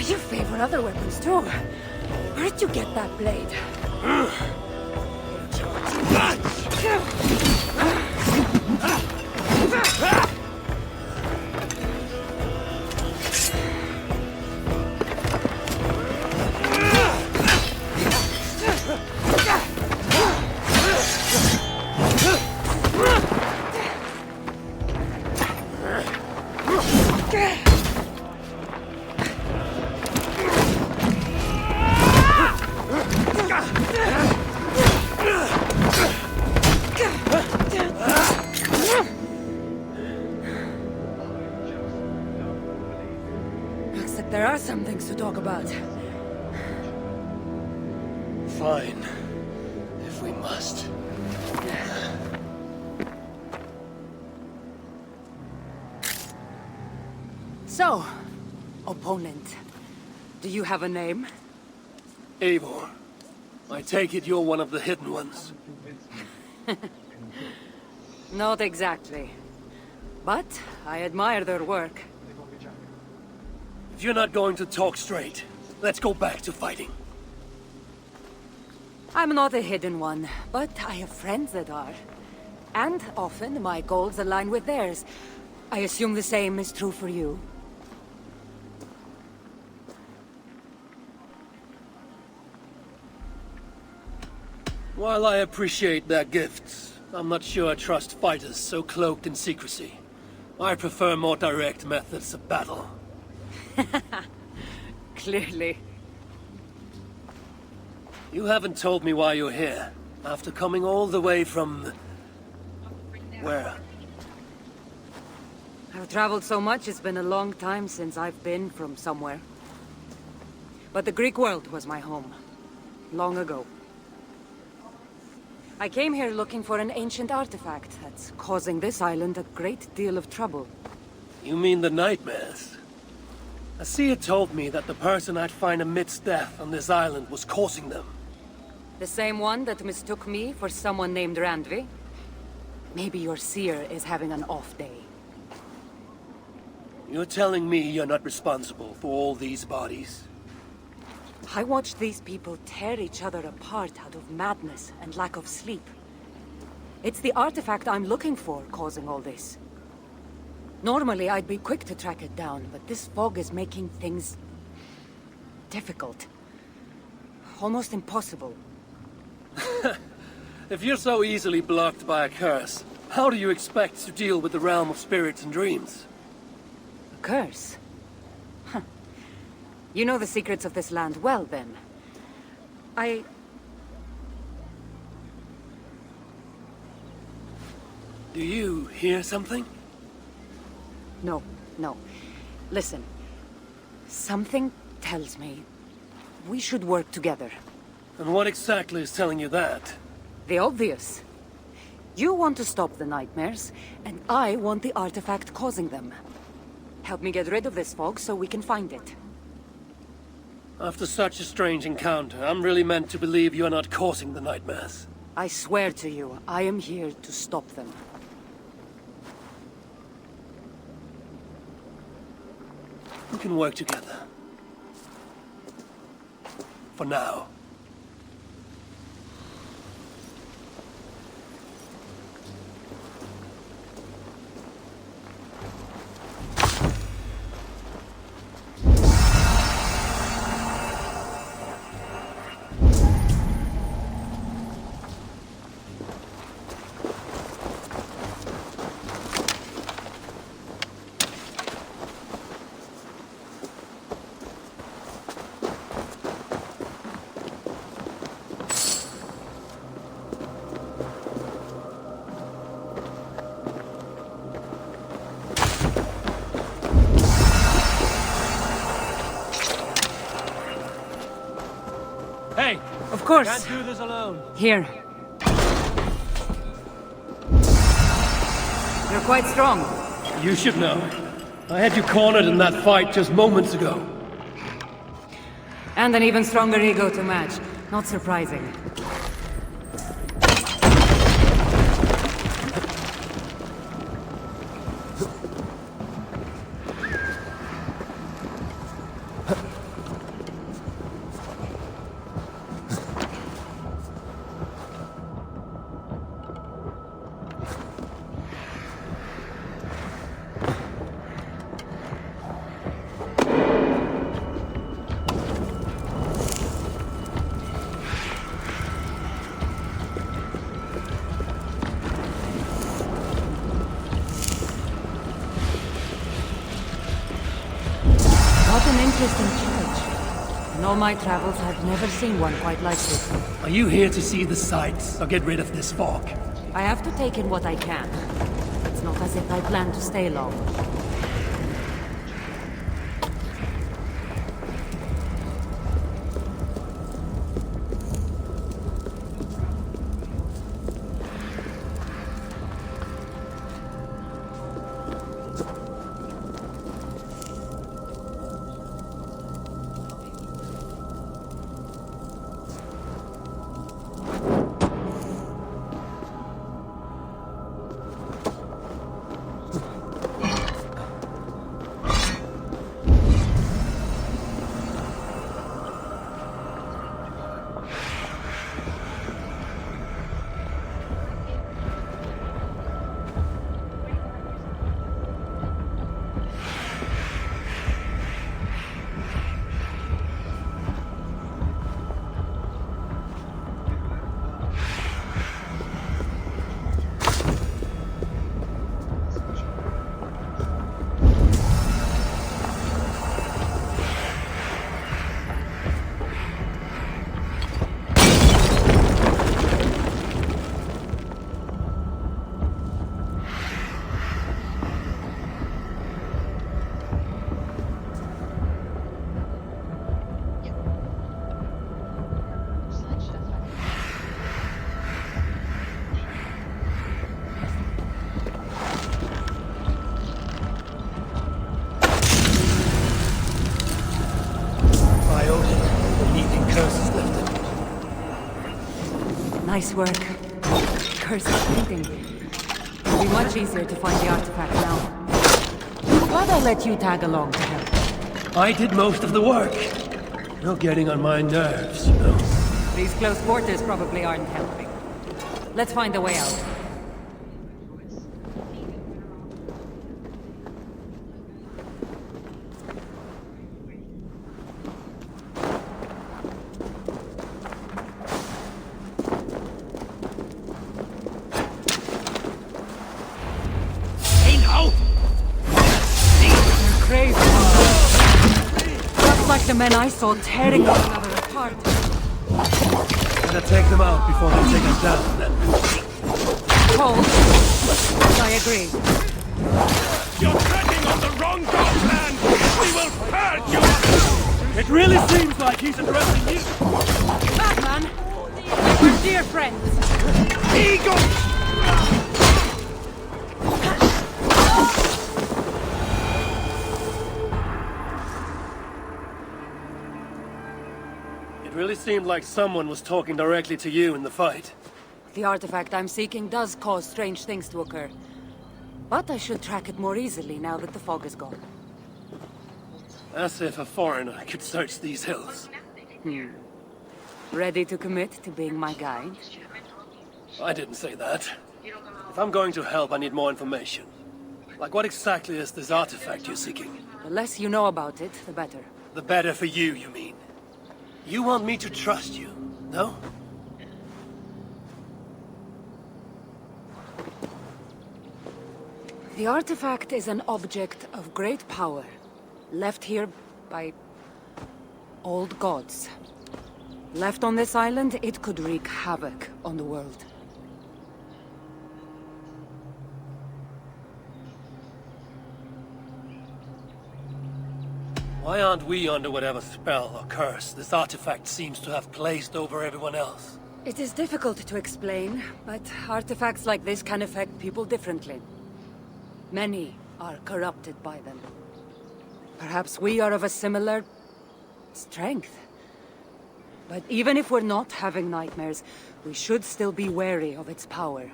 You favor other weapons too. Where'd you get that blade? Except there are some things to talk about. Fine. If we must. So, opponent, do you have a name? Eivor, I take it you're one of the hidden ones. Not exactly. But I admire their work. If you're not going to talk straight, let's go back to fighting. I'm not a hidden one, but I have friends that are. And often my goals align with theirs. I assume the same is true for you. While I appreciate their gifts, I'm not sure I trust fighters so cloaked in secrecy. I prefer more direct methods of battle. Clearly. You haven't told me why you're here, after coming all the way from... where? I've traveled so much, it's been a long time since I've been from somewhere. But the Greek world was my home. Long ago. I came here looking for an ancient artifact that's causing this island a great deal of trouble. You mean the nightmares? A seer told me that the person I'd find amidst death on this island was causing them. The same one that mistook me for someone named Randvi? Maybe your seer is having an off day. You're telling me you're not responsible for all these bodies? I watched these people tear each other apart out of madness and lack of sleep. It's the artifact I'm looking for causing all this. Normally, I'd be quick to track it down, but this fog is making things... difficult. Almost impossible. If you're so easily blocked by a curse, how do you expect to deal with the realm of spirits and dreams? A curse? Huh. You know the secrets of this land well, then. Do you hear something? No. Listen. Something tells me we should work together. And what exactly is telling you that? The obvious. You want to stop the nightmares, and I want the artifact causing them. Help me get rid of this fog so we can find it. After such a strange encounter, I'm really meant to believe you're not causing the nightmares. I swear to you, I am here to stop them. We can work together. For now. Of course. Can't do this alone. Here. You're quite strong. You should know. I had you cornered in that fight just moments ago. And an even stronger ego to match. Not surprising. What an interesting church. In all my travels, I've never seen one quite like this. Are you here to see the sights, or get rid of this fog? I have to take in what I can. It's not as if I plan to stay long. Nice work. Curse is fading. It'll be much easier to find the artifact now. Glad I let you tag along to help. I did most of the work. You're getting on my nerves, you know. These close quarters probably aren't helping. Let's find a way out. Like the men I saw tearing one another apart. Better take them out before they take us down, then. Cold. I agree. You're treading on the wrong god's land! We will purge you! It really seems like he's addressing you. Batman! We're dear friends! Eagle! It really seemed like someone was talking directly to you in the fight. The artifact I'm seeking does cause strange things to occur. But I should track it more easily now that the fog is gone. As if a foreigner could search these hills. Ready to commit to being my guide? I didn't say that. If I'm going to help, I need more information. Like, what exactly is this artifact you're seeking? The less you know about it, the better. The better for you, you mean? You want me to trust you, no? The artifact is an object of great power, left here by old gods. Left on this island, it could wreak havoc on the world. Why aren't we under whatever spell or curse this artifact seems to have placed over everyone else? It is difficult to explain, but artifacts like this can affect people differently. Many are corrupted by them. Perhaps we are of a similar strength. But even if we're not having nightmares, we should still be wary of its power.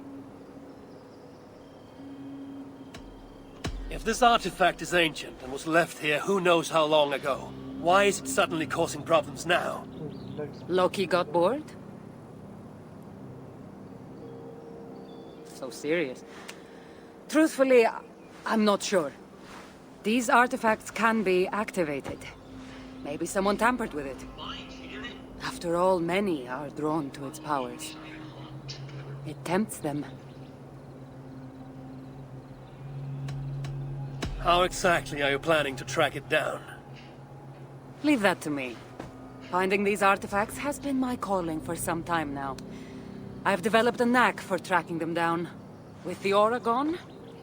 If this artifact is ancient and was left here who knows how long ago, why is it suddenly causing problems now? Loki got bored? So serious. Truthfully, I'm not sure. These artifacts can be activated. Maybe someone tampered with it. After all, many are drawn to its powers. It tempts them. How exactly are you planning to track it down? Leave that to me. Finding these artifacts has been my calling for some time now. I've developed a knack for tracking them down. With the aura gone,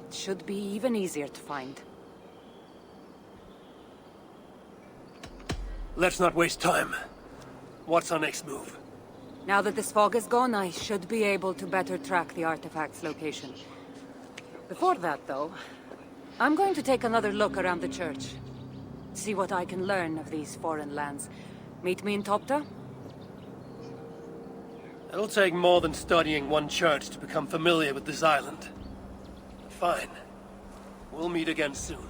it should be even easier to find. Let's not waste time. What's our next move? Now that this fog is gone, I should be able to better track the artifact's location. Before that, though, I'm going to take another look around the church. See what I can learn of these foreign lands. Meet me in Topta? It'll take more than studying one church to become familiar with this island. Fine. We'll meet again soon.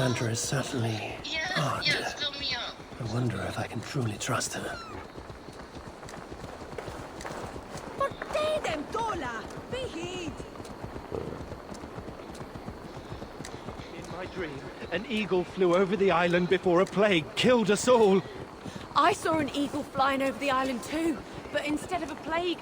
Sandra is certainly odd. fill me up. I wonder if I can truly trust her. them, Dola! Behid! In my dream, an eagle flew over the island before a plague killed us all. I saw an eagle flying over the island too, but instead of a plague...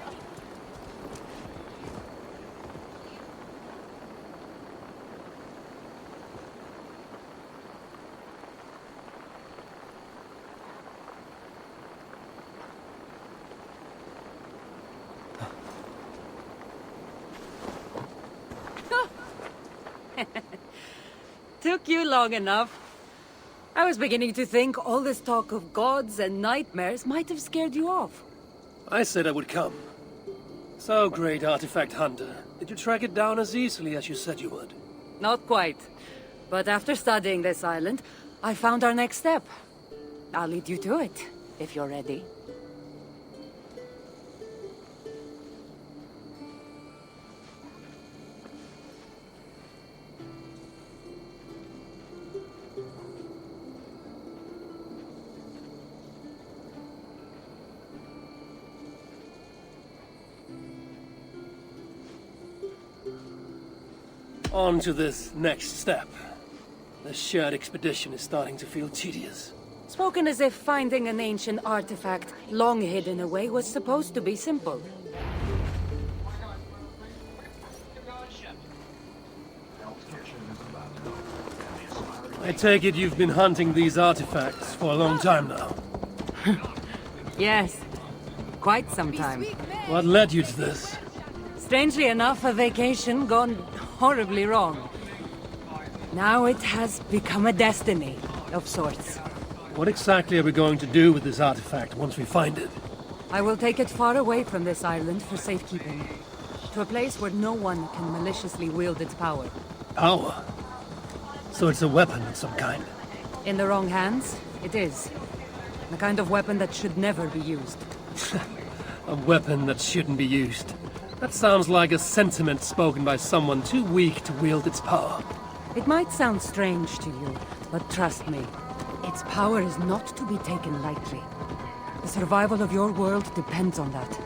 Took you long enough. I was beginning to think all this talk of gods and nightmares might have scared you off. I said I would come. So, great artifact hunter, did you track it down as easily as you said you would? Not quite. But after studying this island, I found our next step. I'll lead you to it, if you're ready. On to this next step. The shared expedition is starting to feel tedious. Spoken as if finding an ancient artifact, long hidden away, was supposed to be simple. I take it you've been hunting these artifacts for a long time now. Yes, quite some time. What led you to this? Strangely enough, a vacation gone horribly wrong. Now it has become a destiny, of sorts. What exactly are we going to do with this artifact once we find it? I will take it far away from this island for safekeeping. To a place where no one can maliciously wield its power. Power? So it's a weapon of some kind? In the wrong hands, it is. The kind of weapon that should never be used. A weapon that shouldn't be used. That sounds like a sentiment spoken by someone too weak to wield its power. It might sound strange to you, but trust me, its power is not to be taken lightly. The survival of your world depends on that.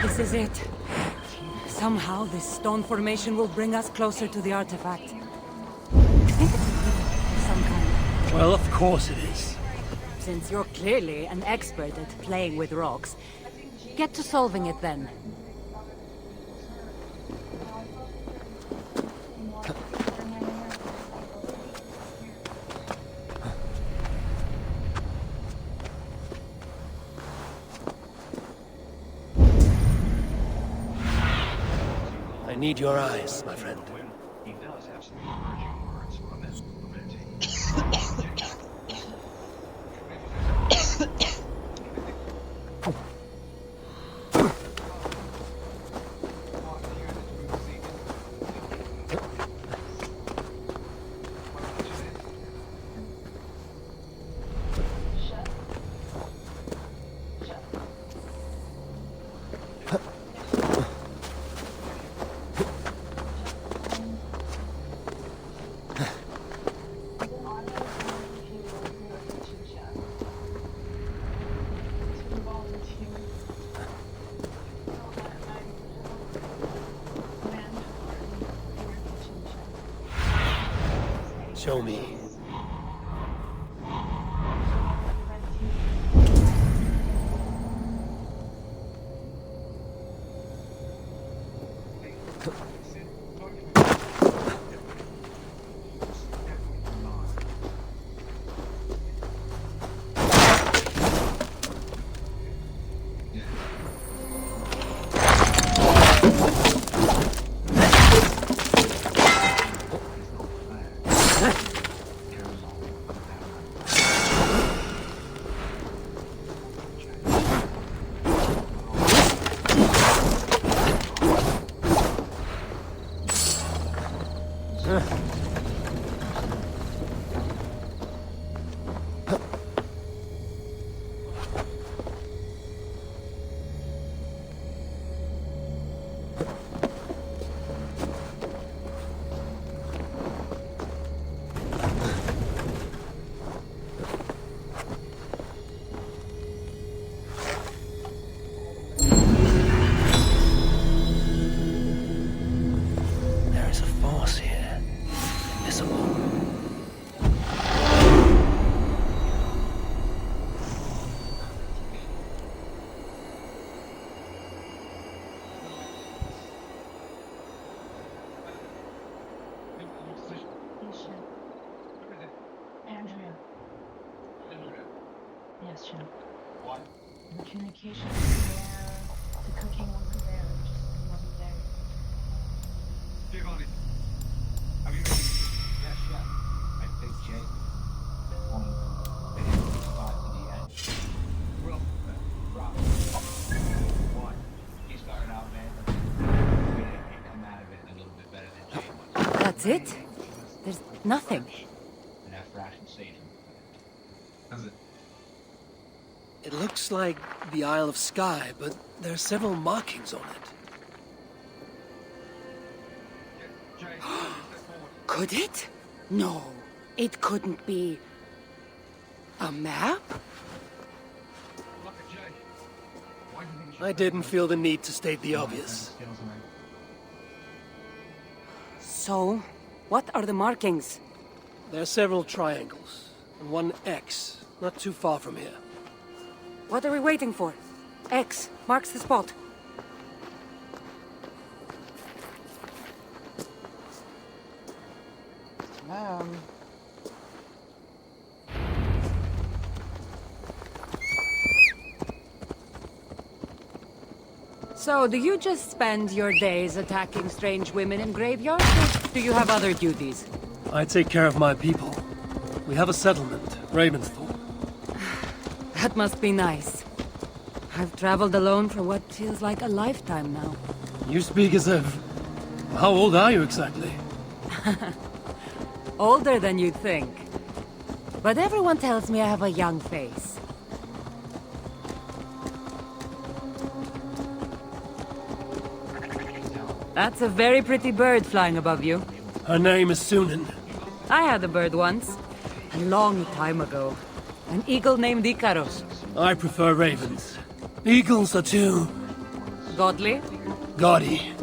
This is it. Somehow this stone formation will bring us closer to the artifact. I think it's a riddle of some kind. Well, of course it is. Since you're clearly an expert at playing with rocks, get to solving it then. I need your eyes, my friend. He does have some encouraging words from his community. Show me. question. What? The communication was there, the cooking wasn't there, it just wasn't there. Dig on it. Have you ready? Yeah, sure. I think Jay. On the hill start to the end. Well, rock. One. He started out, man. And come out of it a little bit better than Jay was. That's it? There's nothing. And that fraction saved him. Does it? It looks like the Isle of Skye, but there are several markings on it. Jay, step forward. Could it? No, it couldn't be. A map? Look at Jay. Why do you think I didn't feel the need to state the obvious. So, what are the markings? There are several triangles, and one X, not too far from here. What are we waiting for? X marks the spot. So, do you just spend your days attacking strange women in graveyards, or do you have other duties? I take care of my people. We have a settlement, Ravensthorpe. That must be nice. I've traveled alone for what feels like a lifetime now. You speak as if... How old are you exactly? Older than you'd think. But everyone tells me I have a young face. That's a very pretty bird flying above you. Her name is Sunan. I had a bird once. A long time ago. An eagle named Icaros. I prefer ravens. Eagles are too... Godly? gaudy.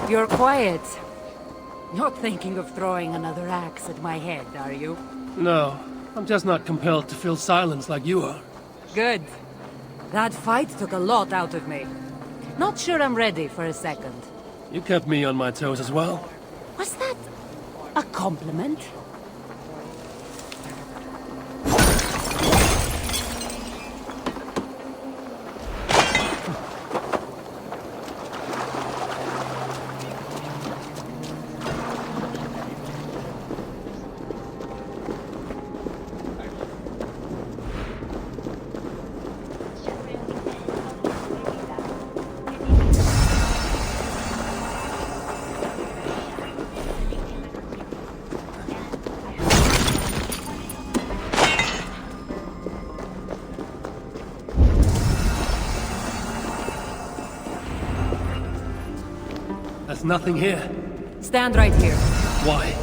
You're quiet. Not thinking of throwing another axe at my head, are you? No, I'm just not compelled to fill silence like you are. Good. That fight took a lot out of me. Not sure I'm ready for a second. You kept me on my toes as well. Was that a compliment? There's nothing here. Stand right here. Why?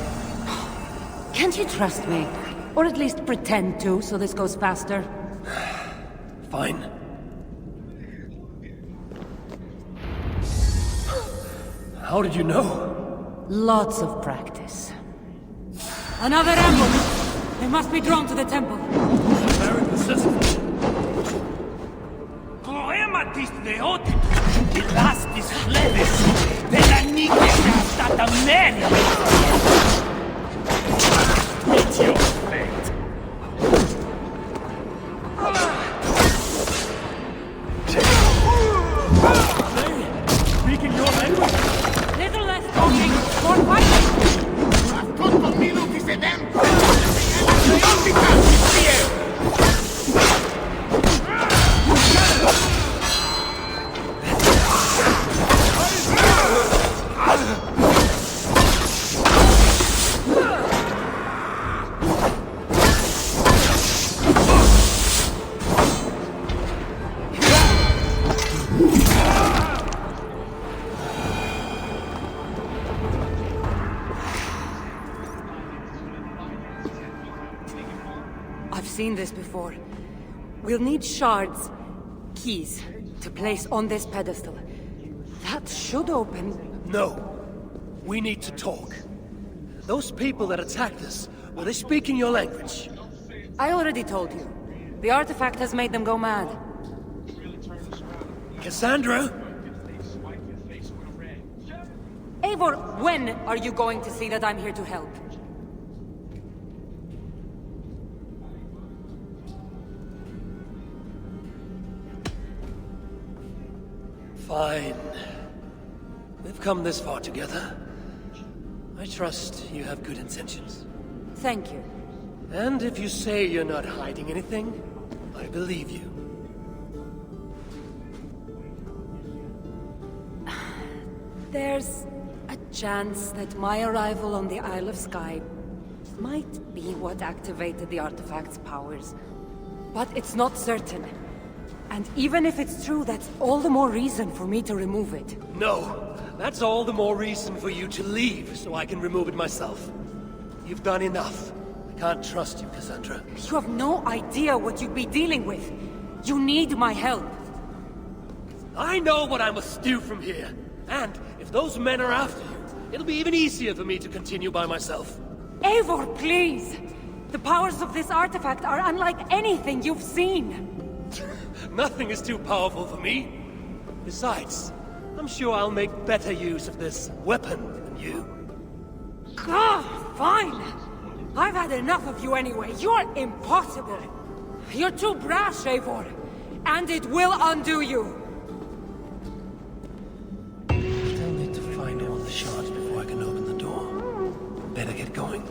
Can't you trust me? Or at least pretend to, so this goes faster? Fine. How did you know? Lots of practice. Another ambush! They must be drawn to the temple. Very persistent. Poematis deotit, elastis flevis, della nigra stata meria. Meet your fate. Speaking your language? Little talking! More fighting! Ascolto minuti sedento! Non ti cazzi, Pier! I've seen this before. We'll need shards, keys, to place on this pedestal. That should open... No. We need to talk. Those people that attacked us, were they speaking your language? I already told you. The artifact has made them go mad. Cassandra? Eivor, when are you going to see that I'm here to help? Fine. We've come this far together. I trust you have good intentions. Thank you. And if you say you're not hiding anything, I believe you. There's a chance that my arrival on the Isle of Skye might be what activated the artifact's powers. But it's not certain. And even if it's true, that's all the more reason for me to remove it. No, that's all the more reason for you to leave, so I can remove it myself. You've done enough. I can't trust you, Cassandra. You have no idea what you'd be dealing with. You need my help. I know what I must do from here. And if those men are after you, it'll be even easier for me to continue by myself. Eivor, please! The powers of this artifact are unlike anything you've seen. Nothing is too powerful for me. Besides, I'm sure I'll make better use of this weapon than you. Fine! I've had enough of you anyway. You're impossible. You're too brash, Eivor. And it will undo you. Still need to find all the shards before I can open the door. Better get going.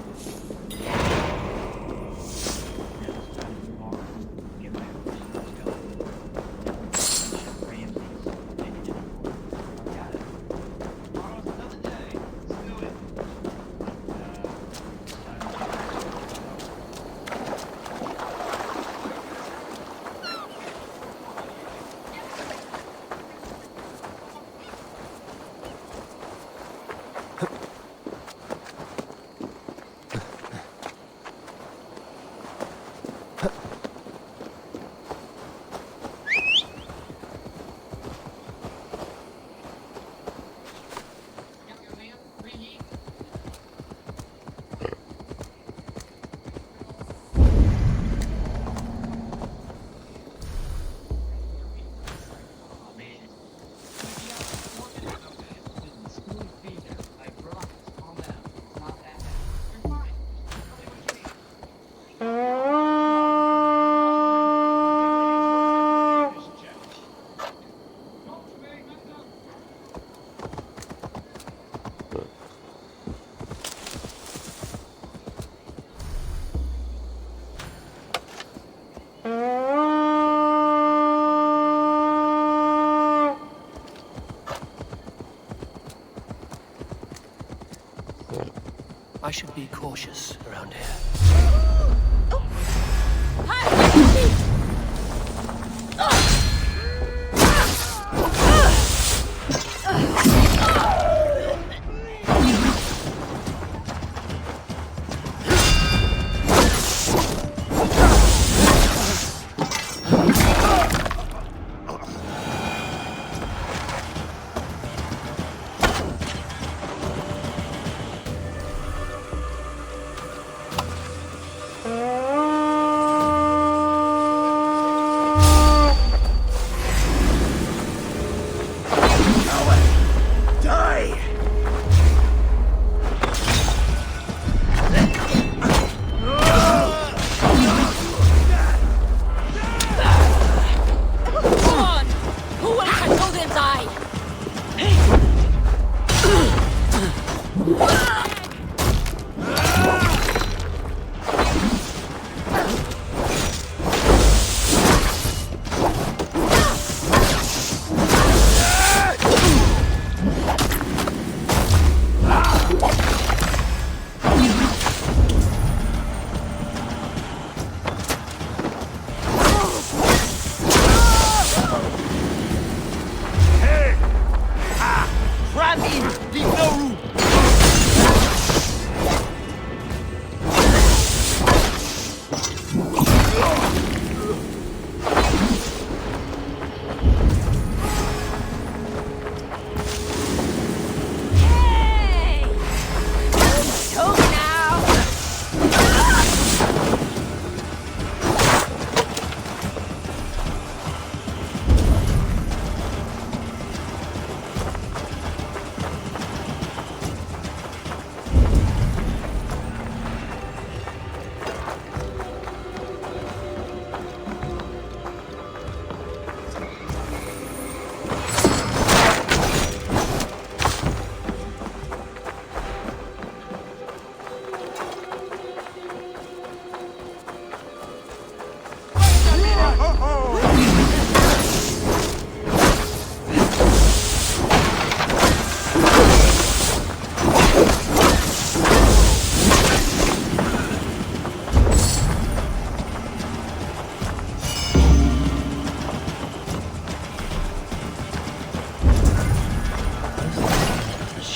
I should be cautious around here.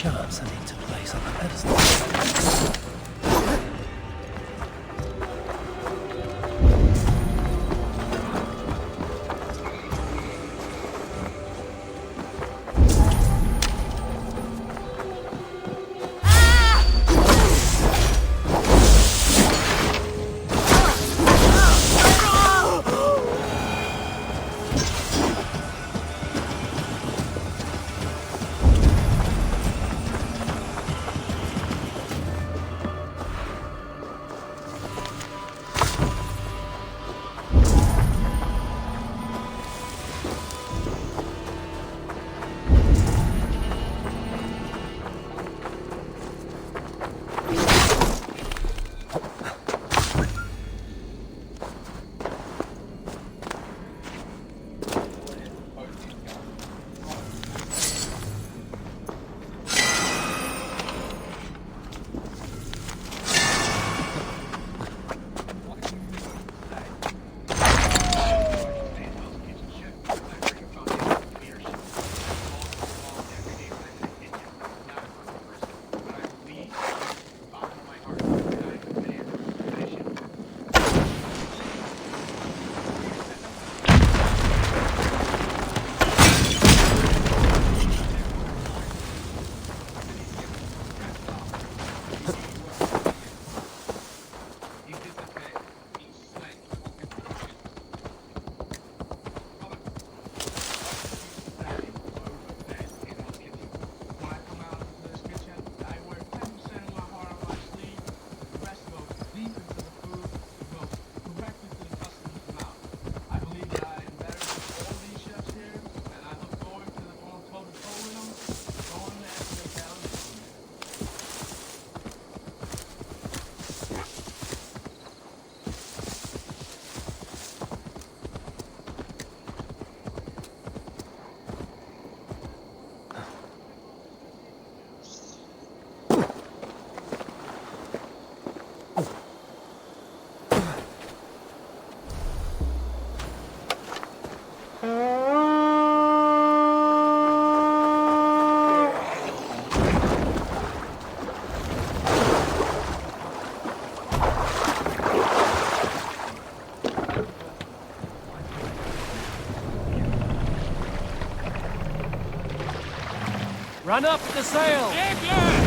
Shards I need to place on the pedestal. Run up the sail!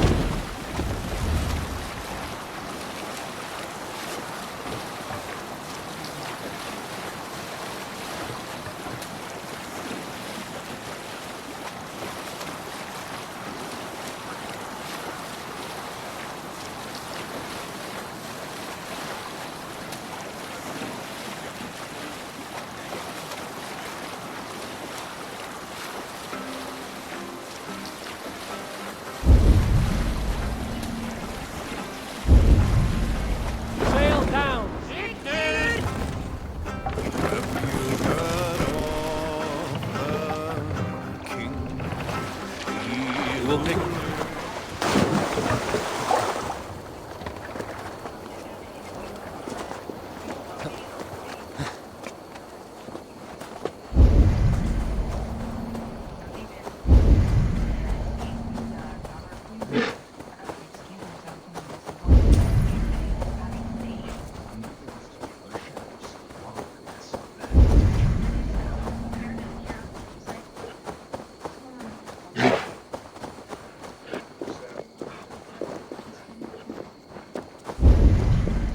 We will make...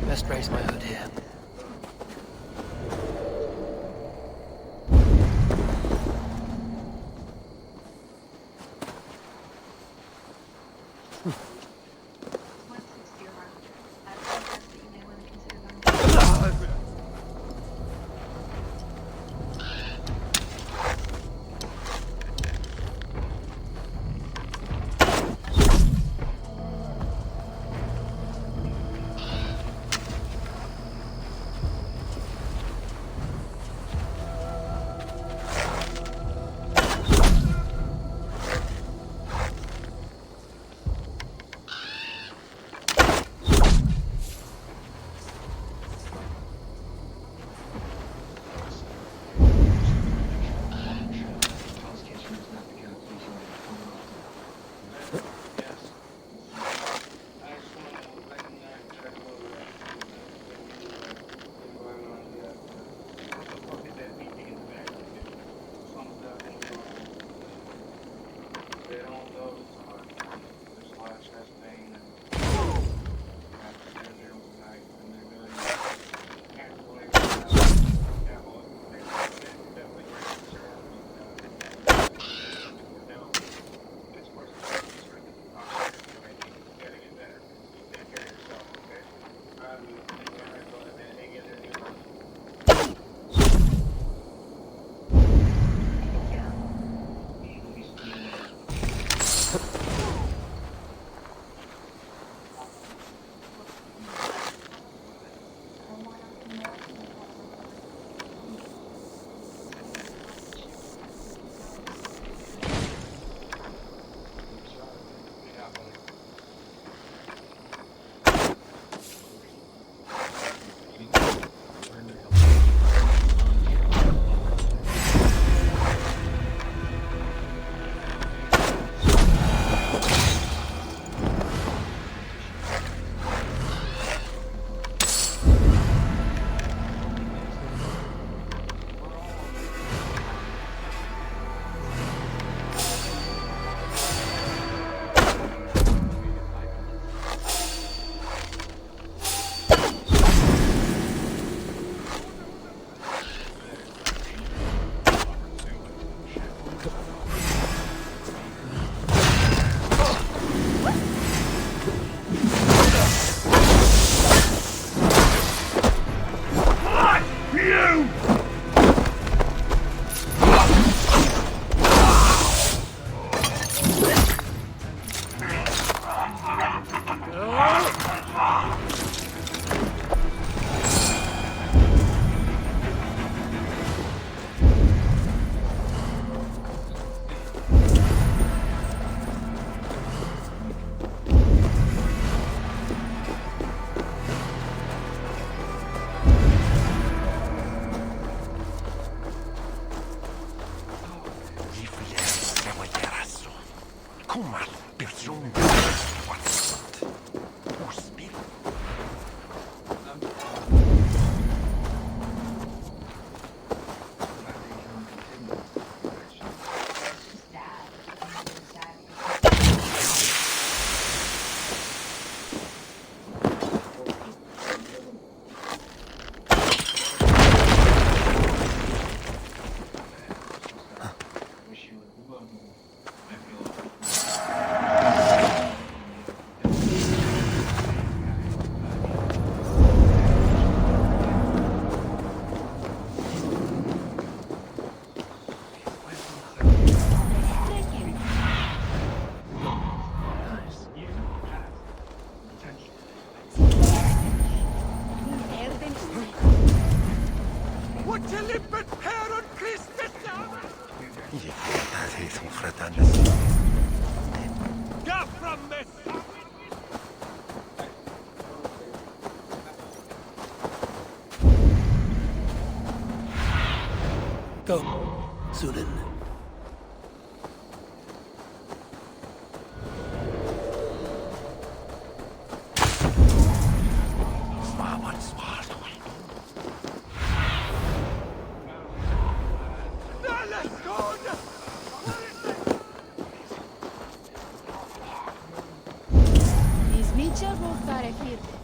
Best raise my hood here. Go, Sunan. Izmiča rotare firme.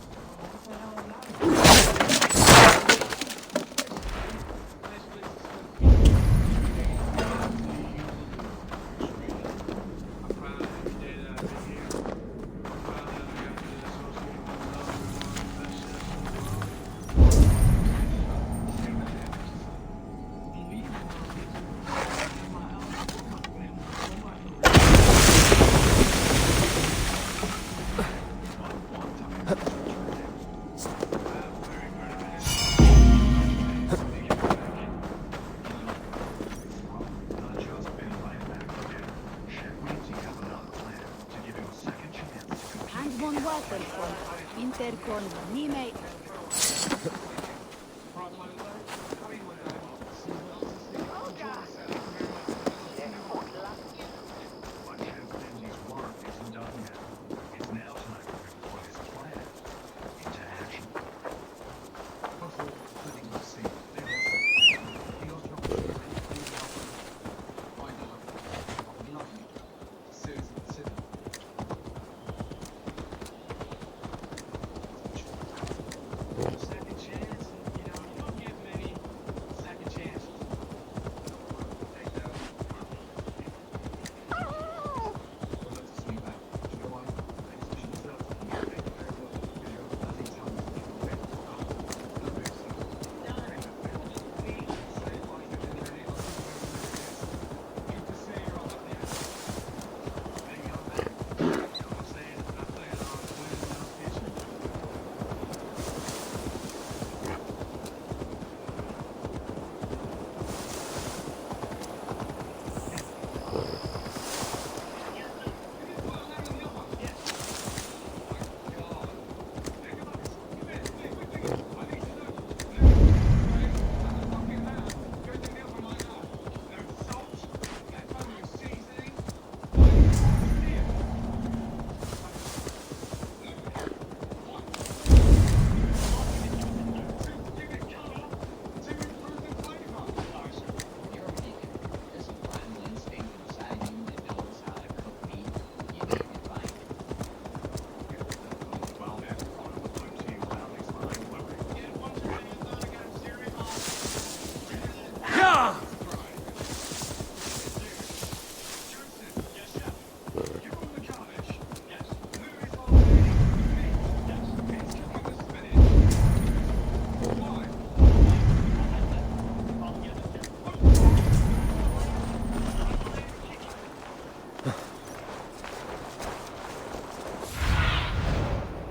And one welcome from Intercon Nime.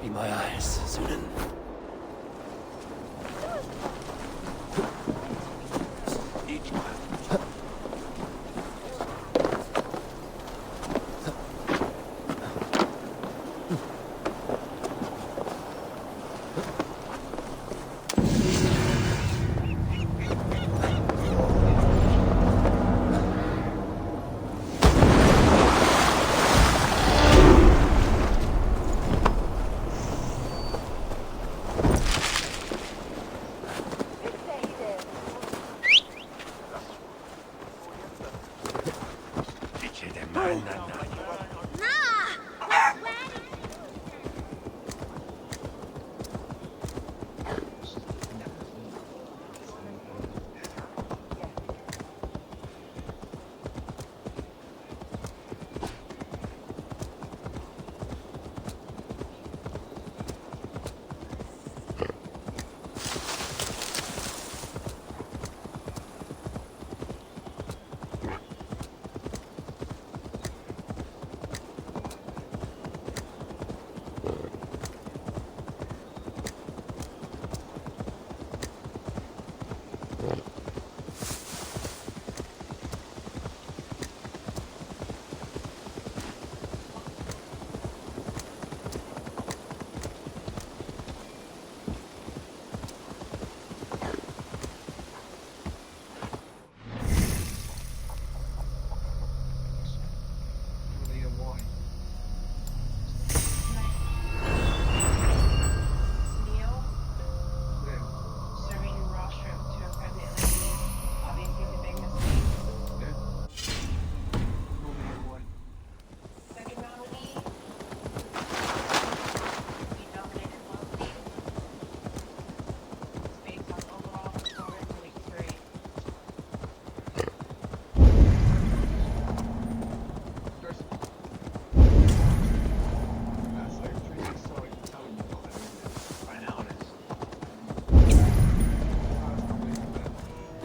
Be my eyes, Sunan.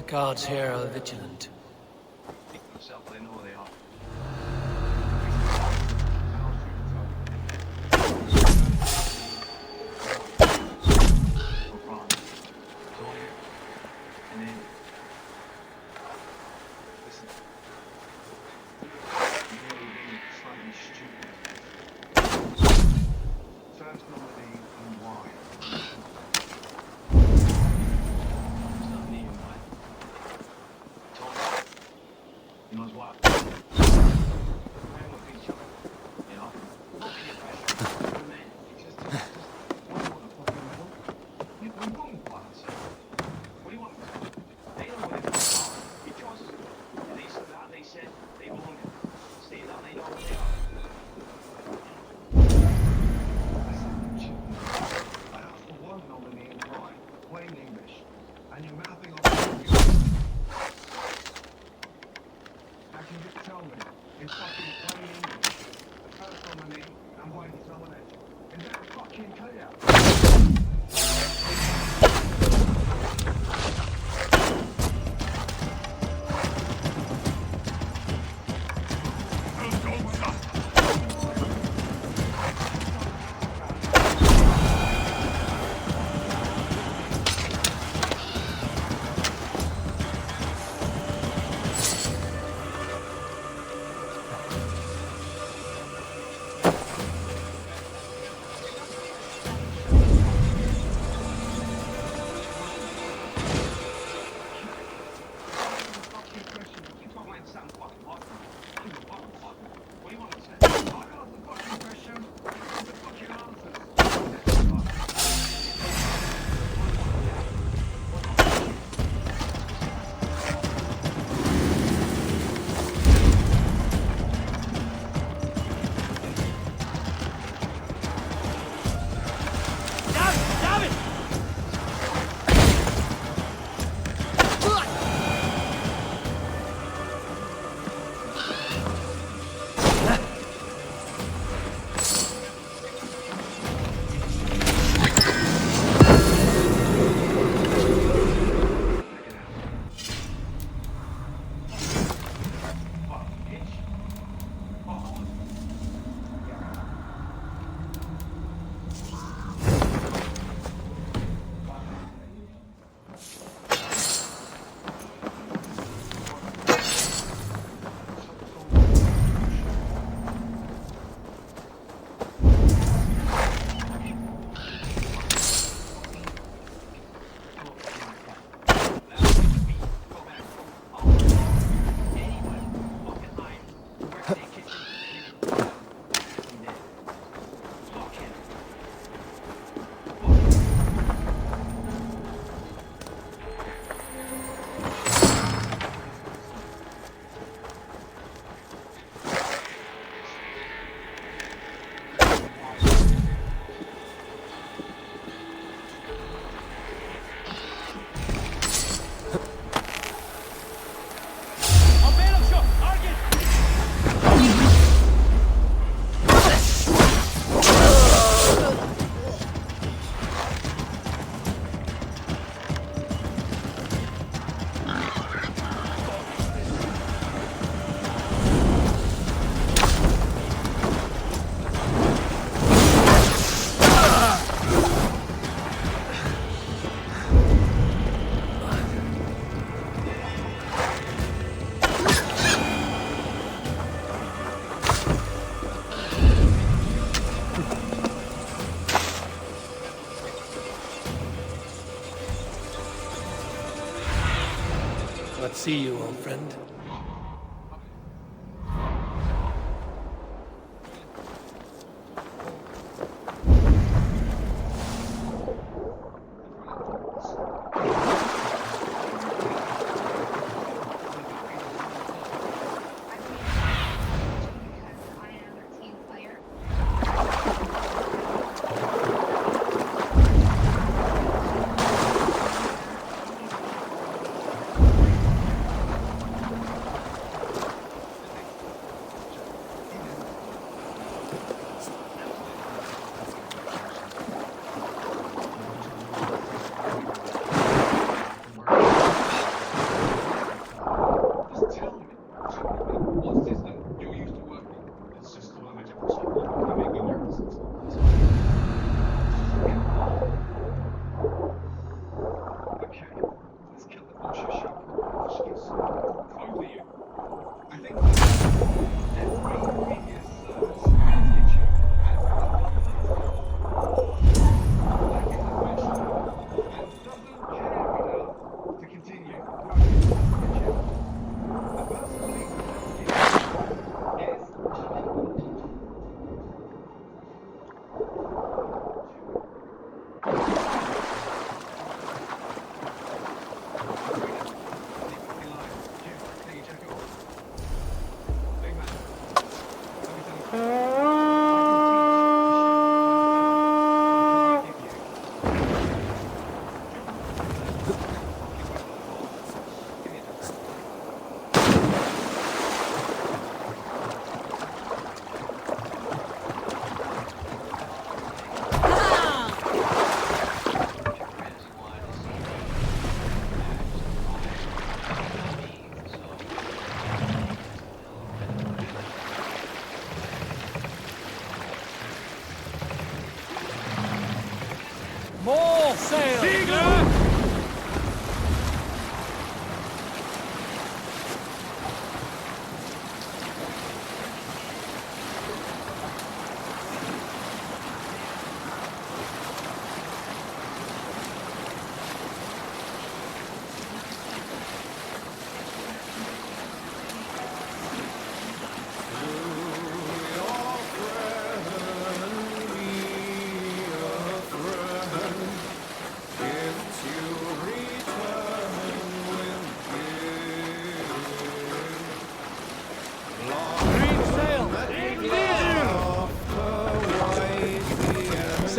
Guards here are vigilant. Myself, they know they are. And then, listen, you know you're being slightly stupid. First nominee and why? It's not me and why. Tom, you know what? Hang with each other, you know? Not peer pressure. Man, it's just what do you want to fucking know? We want plans. What do you want? They know where they are. You trust them. And they said that, they said they belong in. Stay that, they know where they are. I asked for one nominee and why. Plain English. And you're mouthing off. How can you tell me? In fucking plain English. The first nominee and why he's nominated. Is that fucking clear? Let's see you, old friend.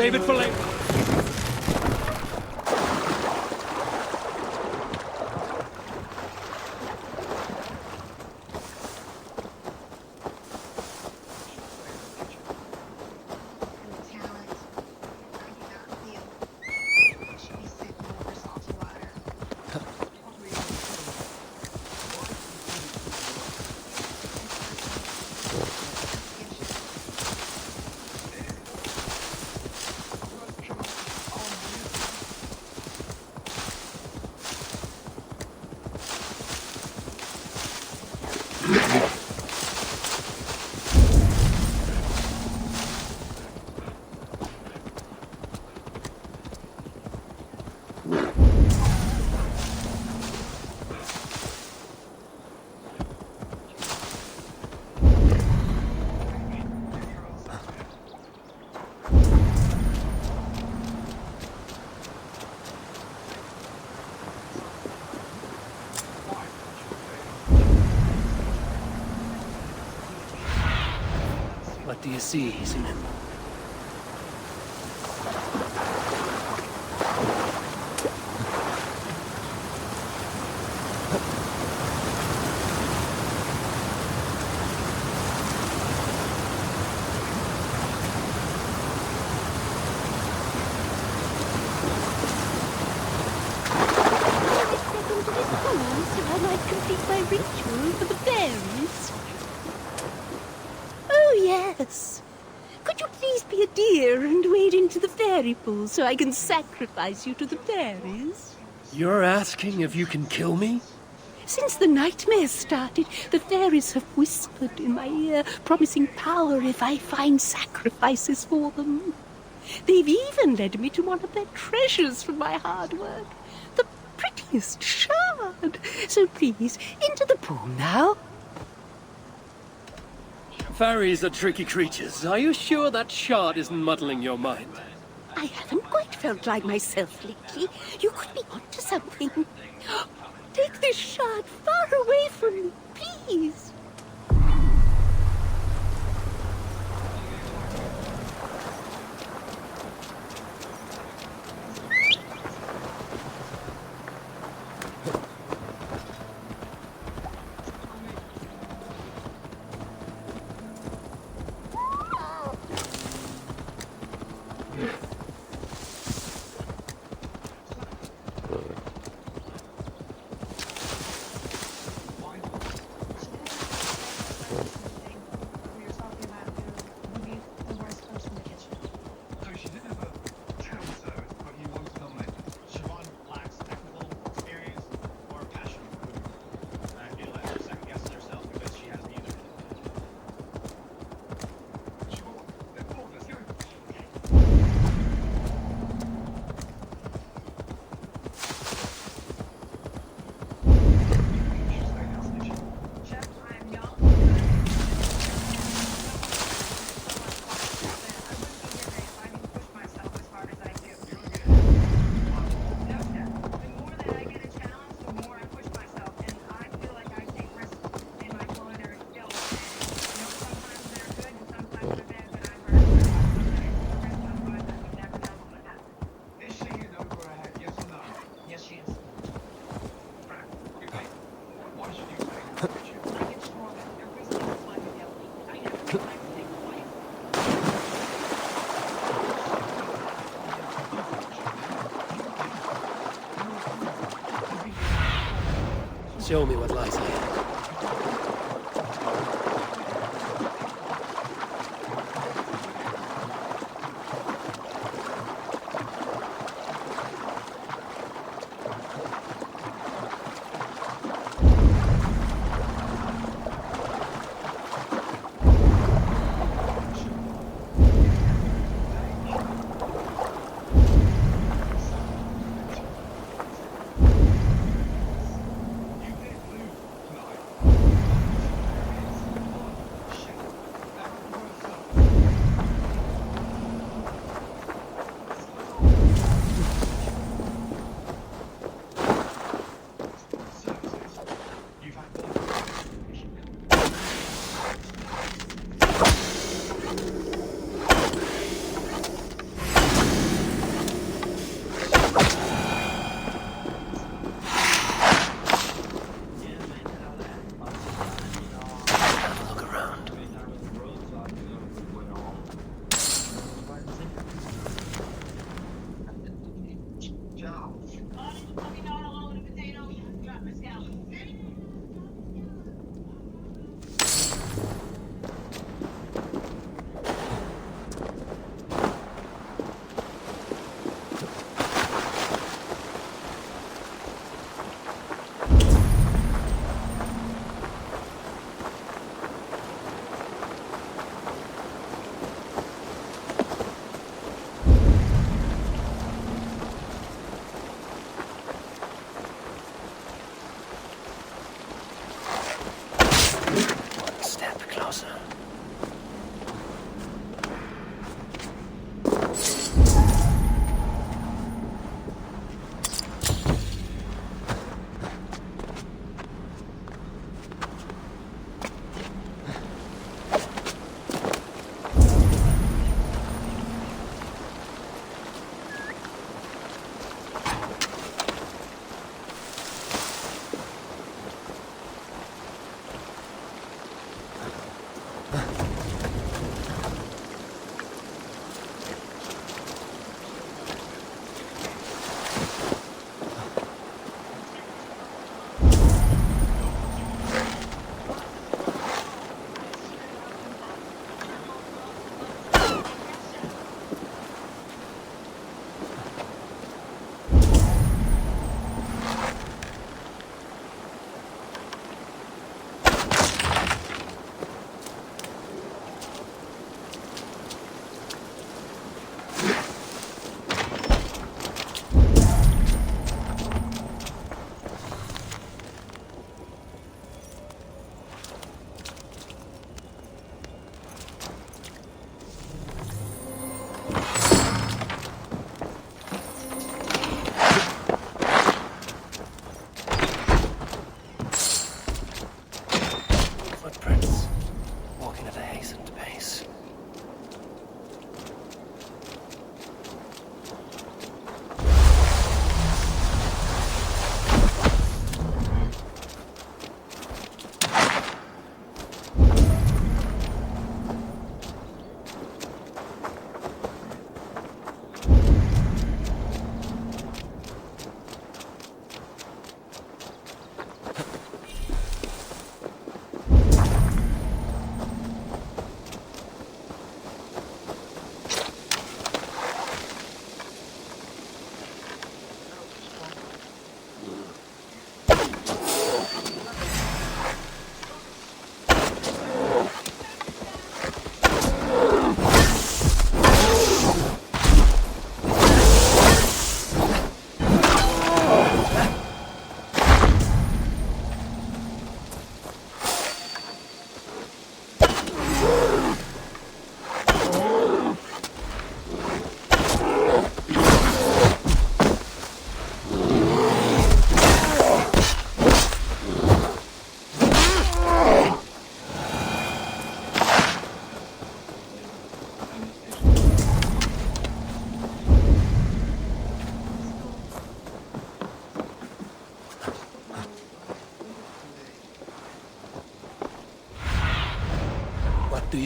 Save it for later. What do you see, Zeman? So I might complete my ritual for the fairies. Oh, yes. Could you please be a dear and wade into the fairy pool so I can sacrifice you to the fairies? You're asking if you can kill me? Since the nightmare started, the fairies have whispered in my ear, promising power if I find sacrifices for them. They've even led me to one of their treasures from my hard work. The prettiest shard. So please, into the pool now. Fairies are tricky creatures. Are you sure that shard isn't muddling your mind? I haven't quite felt like myself lately. You could be onto something. Take this shard far away from me, please. So she didn't have a talent service, but you want to nominate Siobhan lacks technical experience or passion for food. I feel like she's second guessing herself because she has neither. Siobhan, let's go, let's go. Chef, I am young. I wouldn't be here if I didn't push myself as hard as I do. No, Chef. The more that I get a challenge, the more I push myself, and I feel like I take risks in my culinary skills. And sometimes they're good and sometimes they're bad, but I've heard that otherwise I would never know what would happen. Is she in over her head, yes or no? Yes, she is. Frank, okay. Why should you say that? I get stronger every single time you yell at me. I never feel like to take quiet. Show me what lies ahead. You did lose tonight.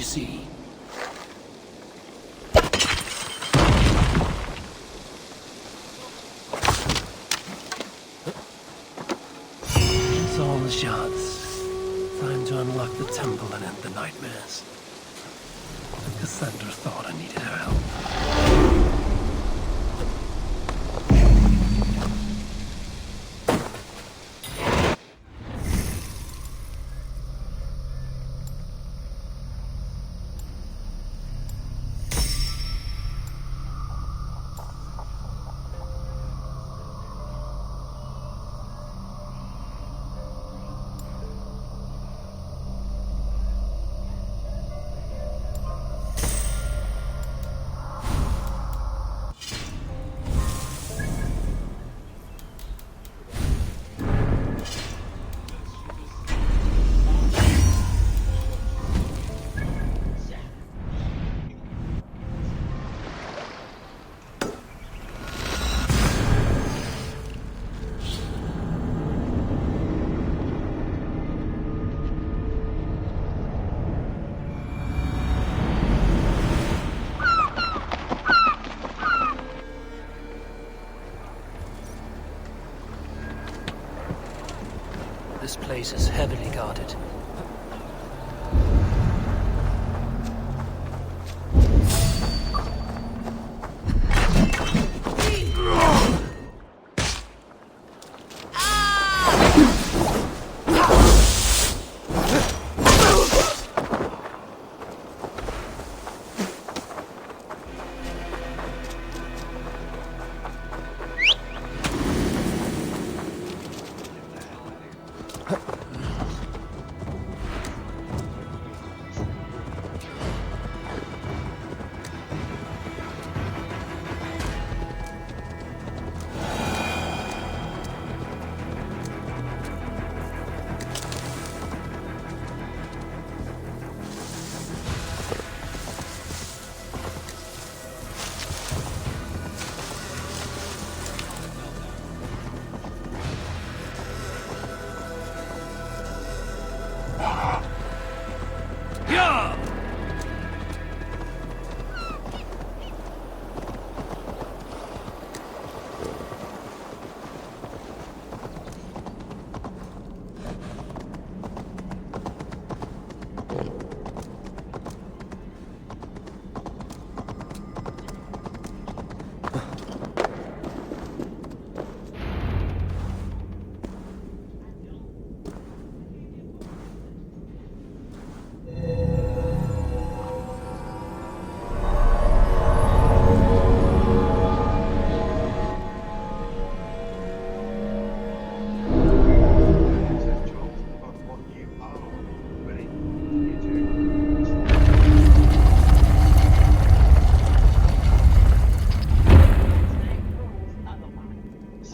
see. It's all the shards. Time to unlock the temple and end the nightmares. Cassandra thought I needed her help. This place is heavily guarded.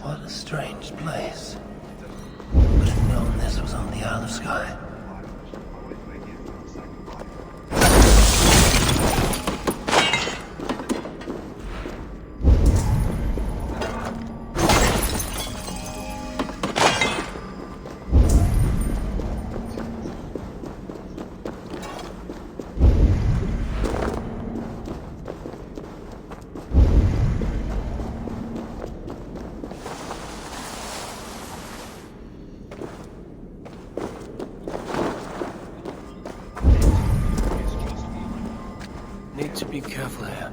What a strange place. Would have known this was on the Isle of Skye. Need to be careful here.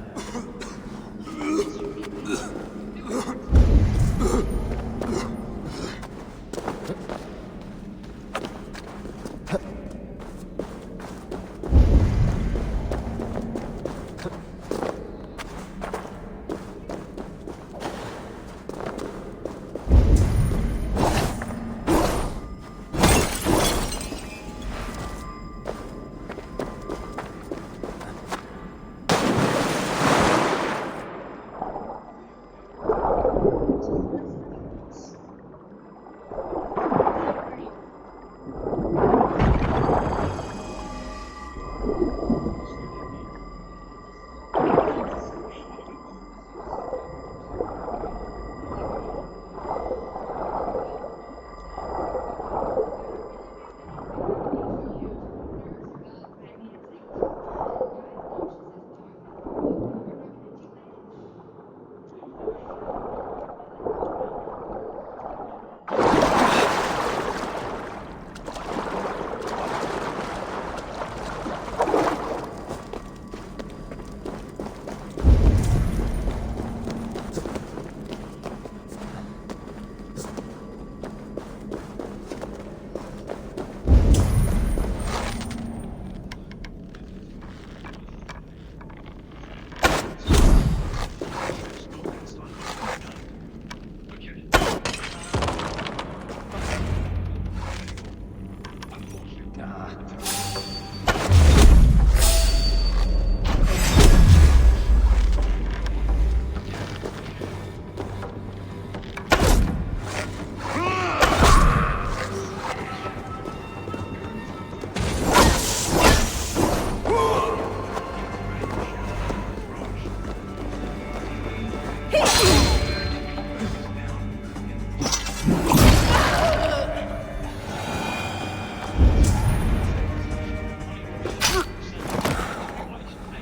I'd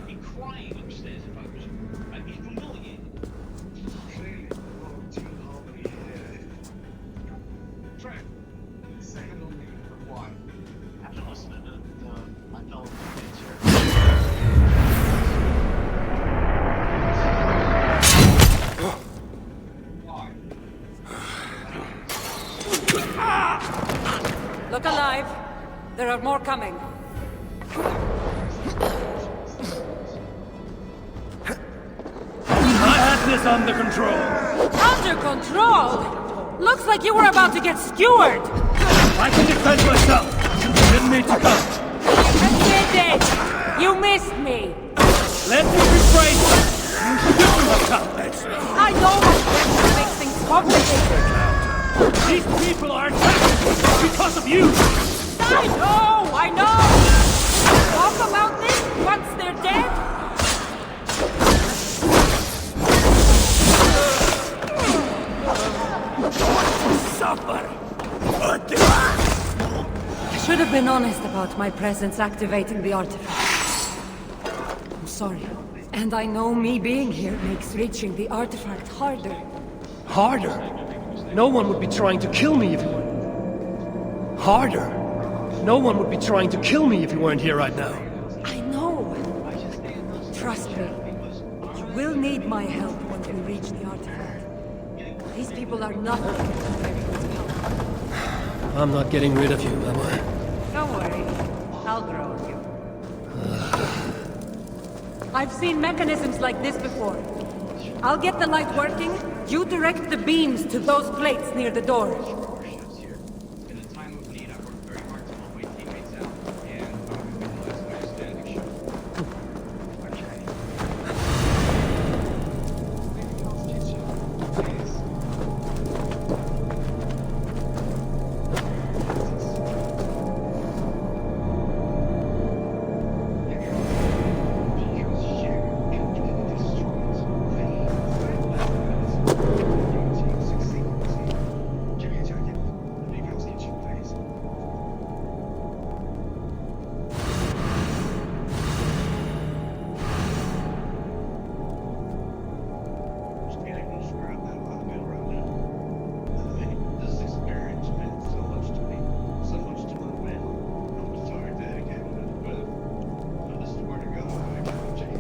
be crying upstairs if I was you. I'd be humiliated. Clearly, no team harmony here. Trent, second only required. After listening to my fellow teammates here. Look alive. There are more coming. I had this under control. Under control? Looks like you were about to get skewered. I can defend myself. You didn't need to come. You did. You missed me. Let me rephrase that. You shouldn't have come next me. I know my friends will make things complicated. These people are attacking because of you. I know. Talk about this once they're dead. Suffer. I should have been honest about my presence activating the artifact. I'm sorry. And I know me being here makes reaching the artifact harder. Harder? No one would be trying to kill me if you weren't. Harder? No one would be trying to kill me if you weren't here right now. I know. Trust me. You will need my help when we reach the artifact. These people are nothing compared to its power. I'm not getting rid of you, am I? Don't worry. I'll grow on you. I've seen mechanisms like this before. I'll get the light working. You direct the beams to those plates near the door. In a time of need, I work very hard to help my teammates out, and I'm going to be the last man standing. Sure. Okay. This experience meant so much to me, so much to my family. I'm sorry, Dad, I can't live better. But this is where to go. I can't change.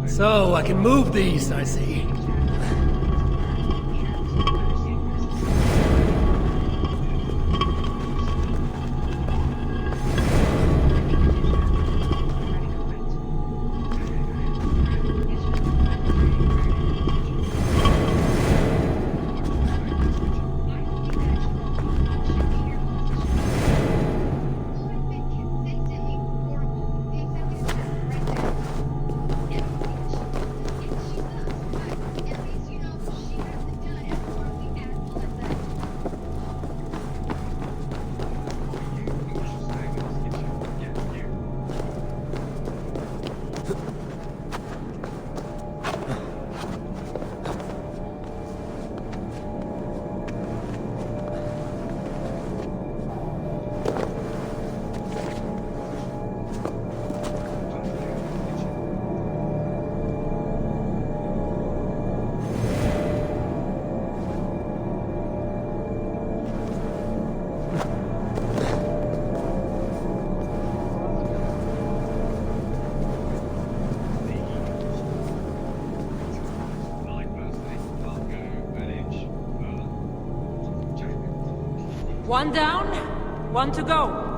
So, I can move these, I see. One down, one to go.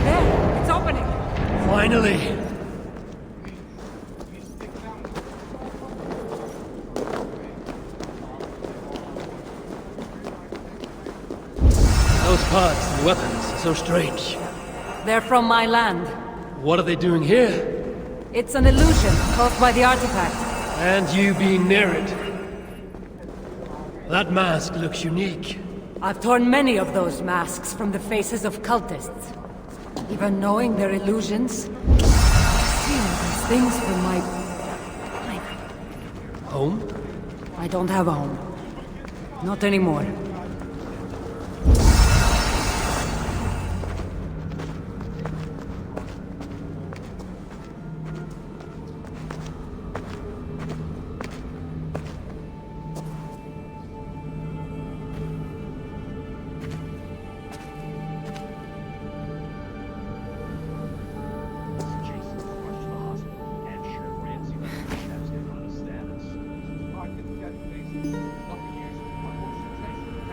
There, it's opening. Finally! Those parts and weapons are so strange. They're from my land. What are they doing here? It's an illusion caused by the artifact. And you being near it. That mask looks unique. I've torn many of those masks from the faces of cultists. Even knowing they're illusions, I see all these things from my... Home? I don't have a home. Not anymore.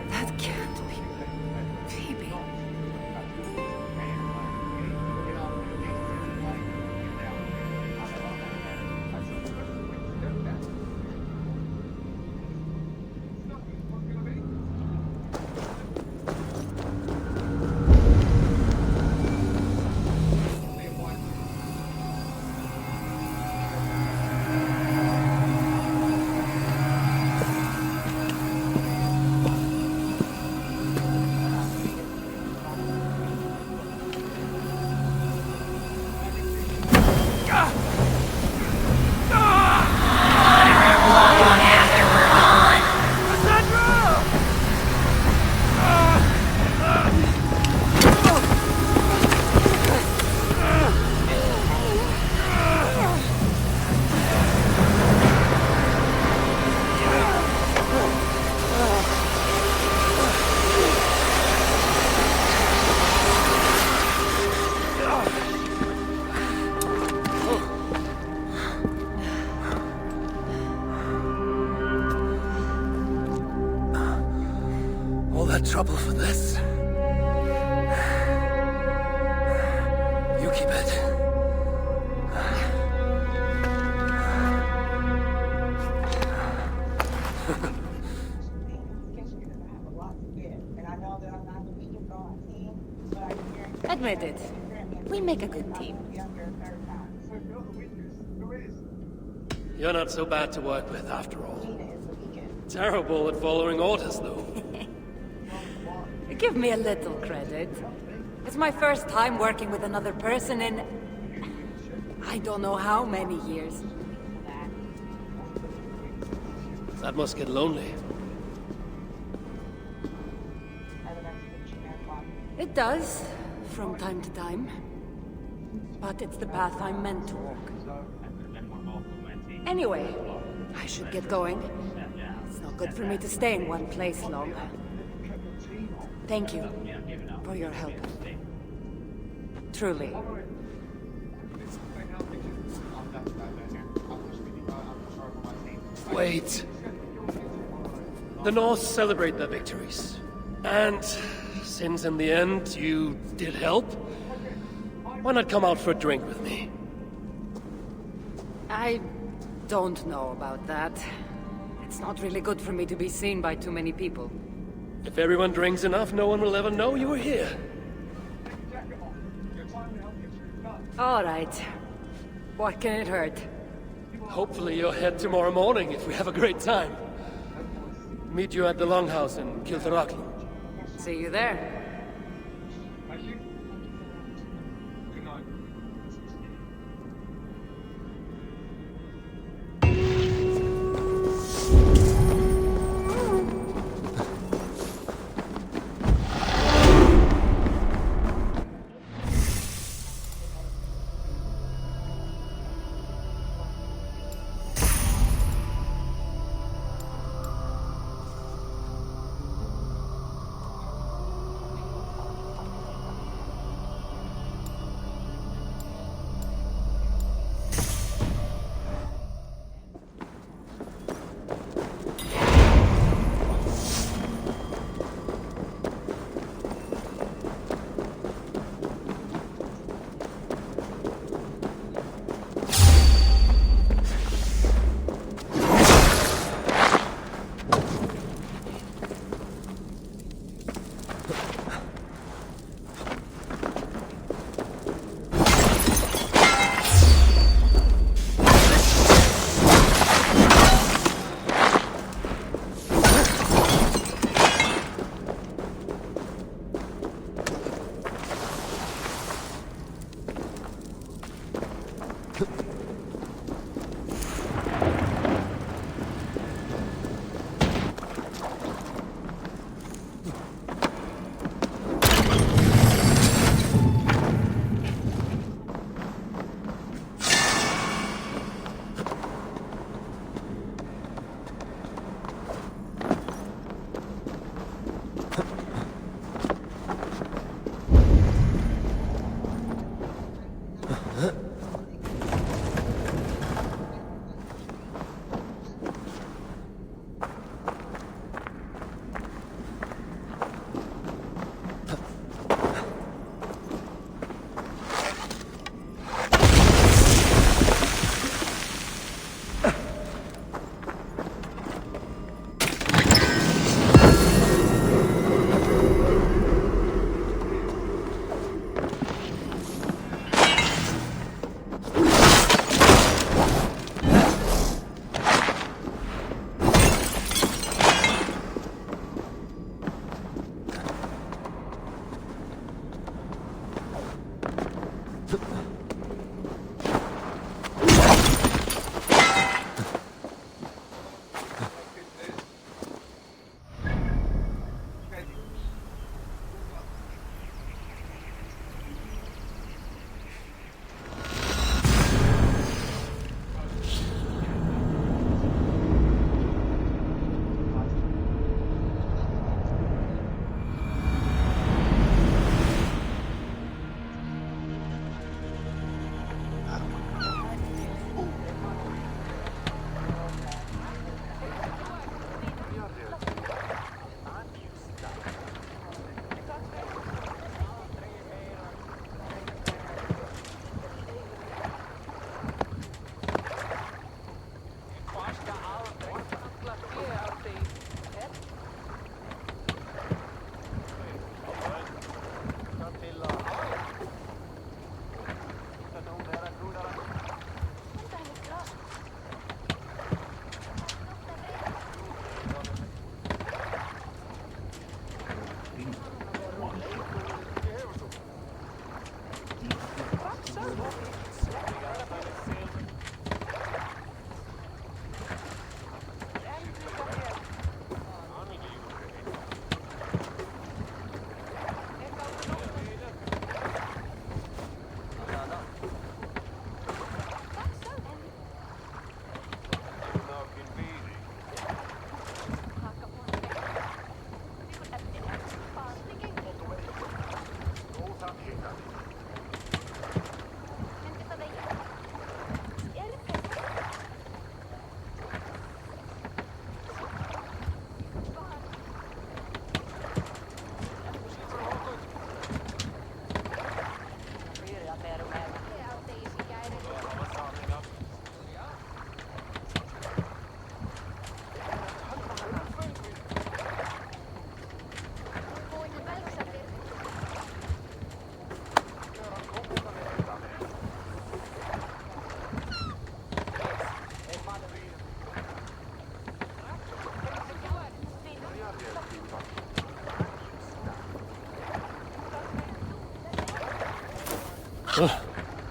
That can't be... Phoebe. All that trouble for this? You keep it. Admit it. We make a good team. You're not so bad to work with, after all. Terrible at following orders, though. Give me a little credit. It's my first time working with another person in... I don't know how many years. That must get lonely. It does, from time to time. But it's the path I'm meant to walk. Anyway, I should get going. It's not good for me to stay in one place long. Thank you for your help. Truly. Wait. The North celebrate their victories. And since in the end you did help, why not come out for a drink with me? I don't know about that. It's not really good for me to be seen by too many people. If everyone drinks enough, no one will ever know you were here. All right. What can it hurt? Hopefully you'll head tomorrow morning if we have a great time. Meet you at the Longhouse in Kiltaraki. See you there. Thank you. Good night.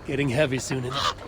Getting heavy soon enough.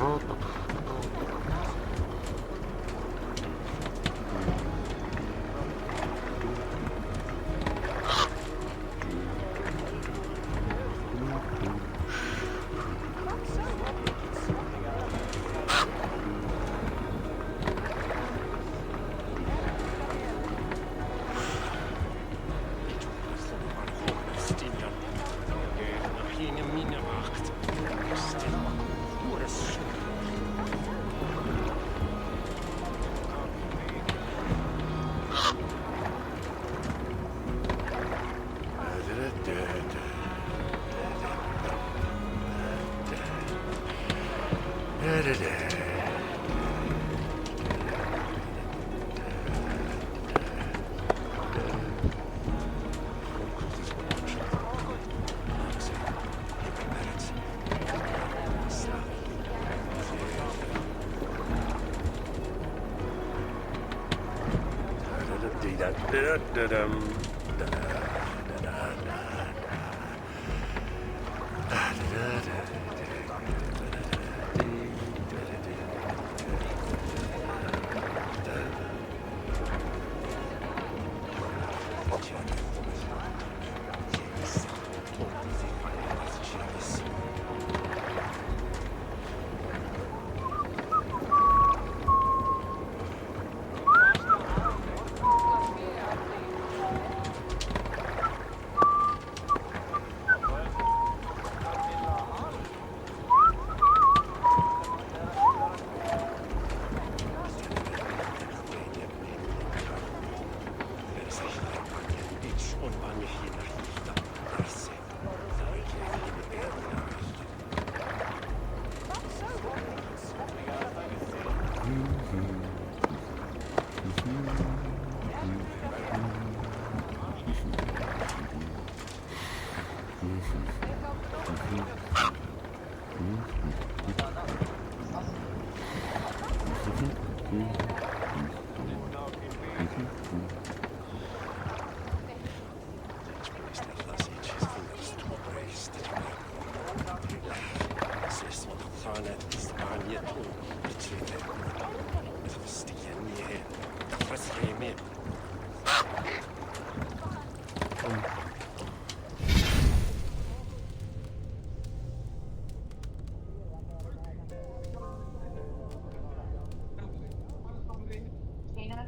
Kano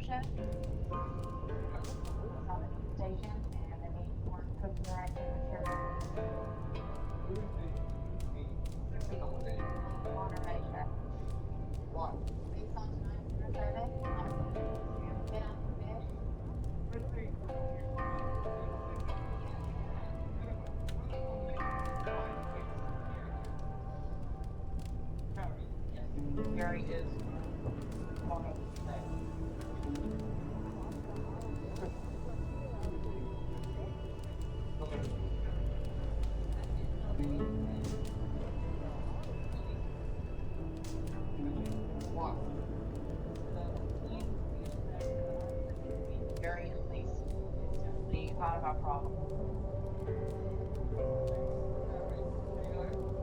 chef on the station, and the meat weren't cooked the right temperature. Monterey chef. What? Meat's on tonight's dinner service. Get out the fish. Gary is Gary and Lee thought about problem.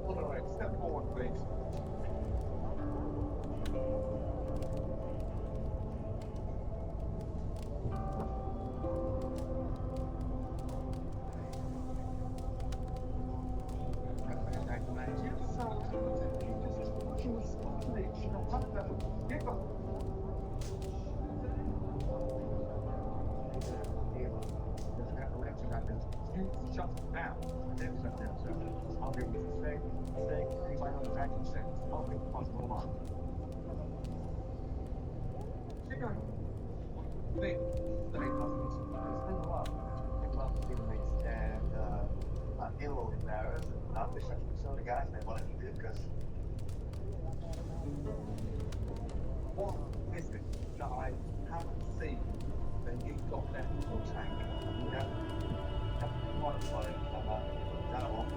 All right, step forward, please. Shut down. I'll give you a steak, things like on the back and six. I'll make possible on. Keep going. Wait, the main customers. There's been a lot. People have teammates and ill in there. I wish I could show the guys they wanted to do because what is it that I haven't seen when you got that little tank? You know, quite that one.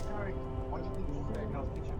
Sorry, what do you think of the girl's picture?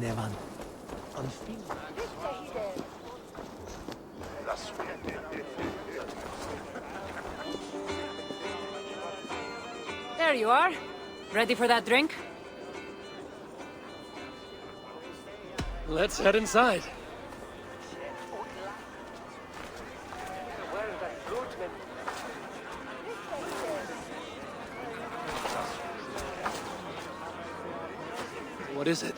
Nevan. On film. There you are. Ready for that drink? Let's head inside. What is it?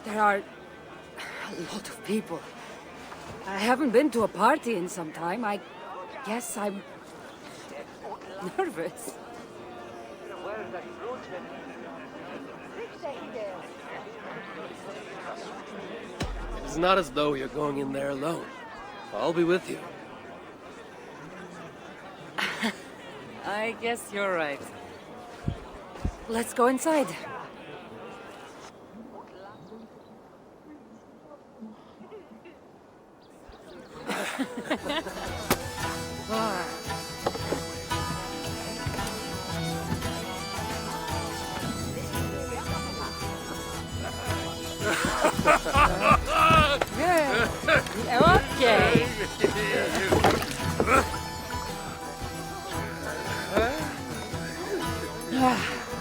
There are a lot of people. I haven't been to a party in some time. I guess I'm nervous. It's not as though you're going in there alone. I'll be with you. I guess you're right. Let's go inside. Okay.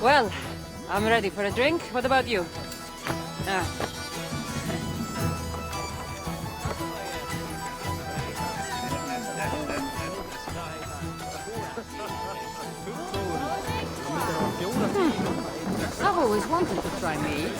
Well, I'm ready for a drink. What about you? I've always wanted to try meat.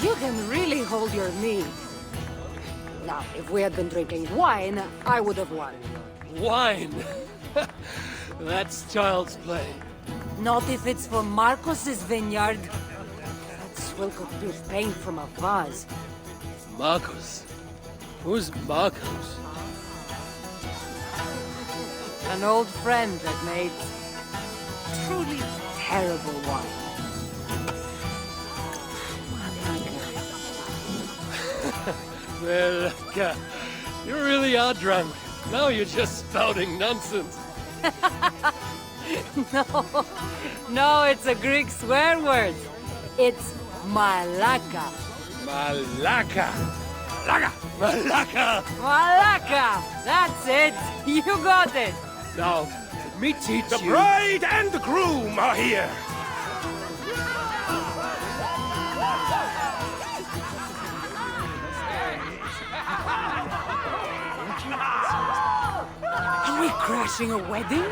You can really hold your mead. Now, if we had been drinking wine, I would have won. Wine! That's child's play. Not if it's from Marcos's vineyard. That swill could do paint from a vase. Marcos? Who's Marcos? An old friend that made truly terrible wine. Well, you really are drunk. Now you're just spouting nonsense. No, it's a Greek swear word. It's malaka. Malaka! Malaka! Malaka! Malaka! That's it! You got it! Now, let me teach The you... bride and the groom are here. Are we crashing a wedding?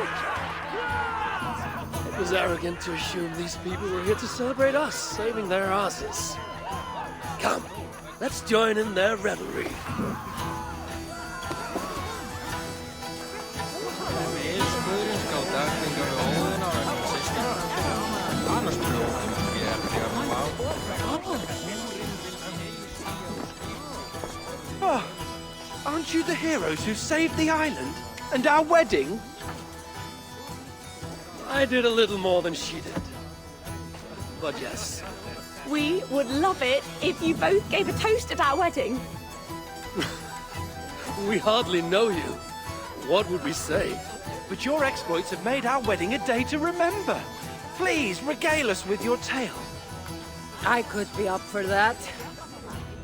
It was arrogant to assume these people were here to celebrate us, saving their asses. Come, let's join in their revelry. Oh, aren't you the heroes who saved the island and our wedding? I did a little more than she did. But yes, We would love it if you both gave a toast at our wedding. We hardly know you. What would we say? But your exploits have made our wedding a day to remember. Please, regale us with your tale. I could be up for that.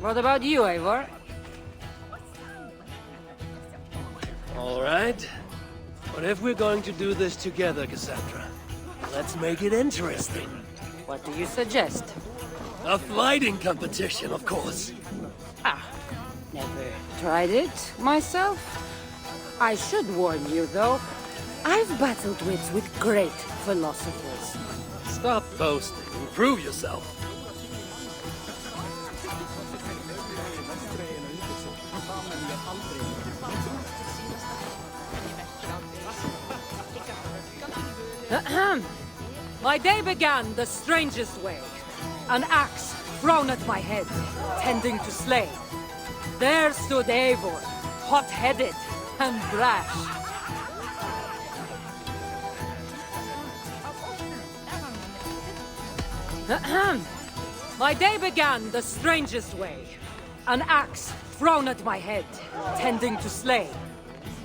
What about you, Eivor? All right. But if we're going to do this together, Cassandra, let's make it interesting. What do you suggest? A fighting competition, of course. Never tried it myself. I should warn you, though. I've battled wits with great philosophers. Stop boasting and prove yourself. My day began the strangest way. An axe thrown at my head, tending to slay. There stood Eivor, hot-headed and brash. My day began the strangest way. An axe thrown at my head, tending to slay.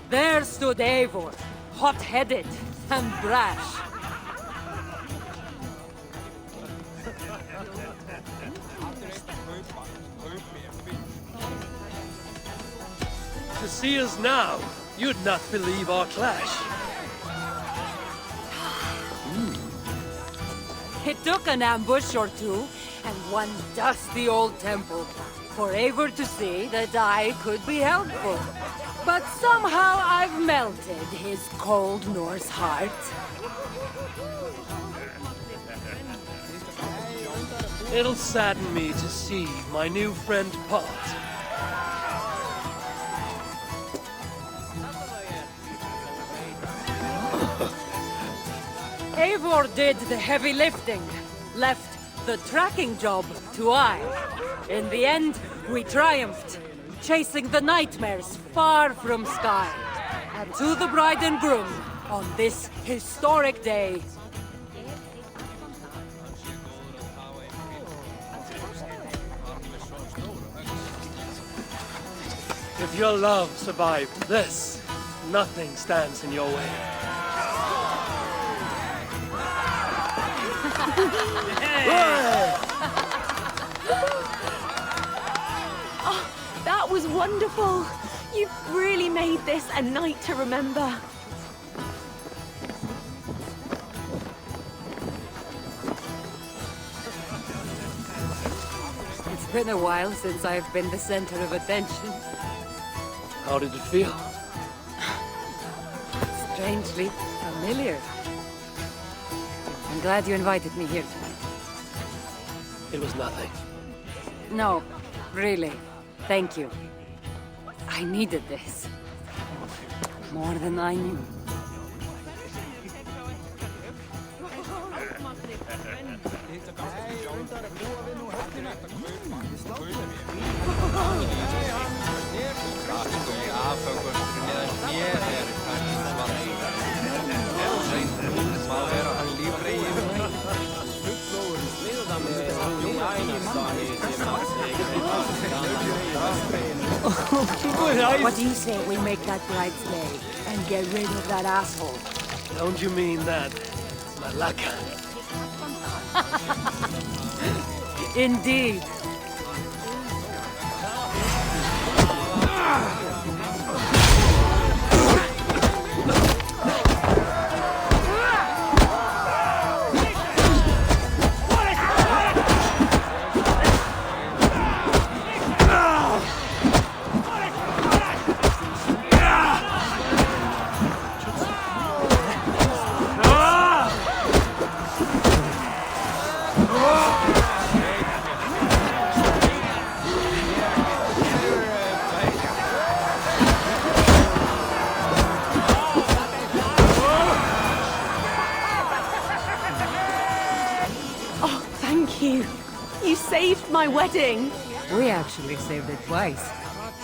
There stood Eivor, hot-headed and brash. To see us now, you'd not believe our clash. It took an ambush or two, and one dusty old temple, for Eivor to see that I could be helpful. But somehow I've melted his cold Norse heart. It'll sadden me to see my new friend part. Eivor did the heavy lifting, left the tracking job to I. In the end, we triumphed, chasing the nightmares far from Sky. And to the bride and groom, on this historic day, If your love survived this, nothing stands in your way. That was wonderful. You've really made this a night to remember. it's been a while since I've been the center of attention. How did it feel? Strangely familiar. I'm glad you invited me here tonight. It was nothing. No, really. Thank you. I needed this. More than I knew. What do you say we make that bride's day and get rid of that asshole? Don't you mean that, Malaka? Indeed. You saved my wedding. We actually saved it twice.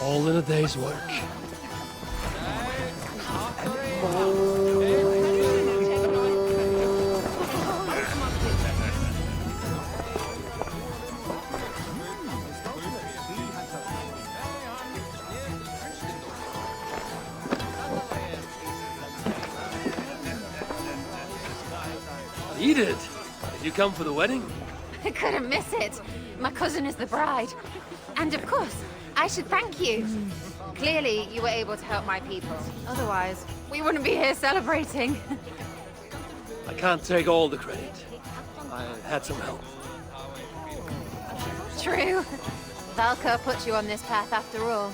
All in a day's work. delighted. Did you come for the wedding? I couldn't miss it. My cousin is the bride. And of course, I should thank you. Clearly, you were able to help my people. Otherwise, we wouldn't be here celebrating. I can't take all the credit. I had some help. True. Valka put you on this path after all.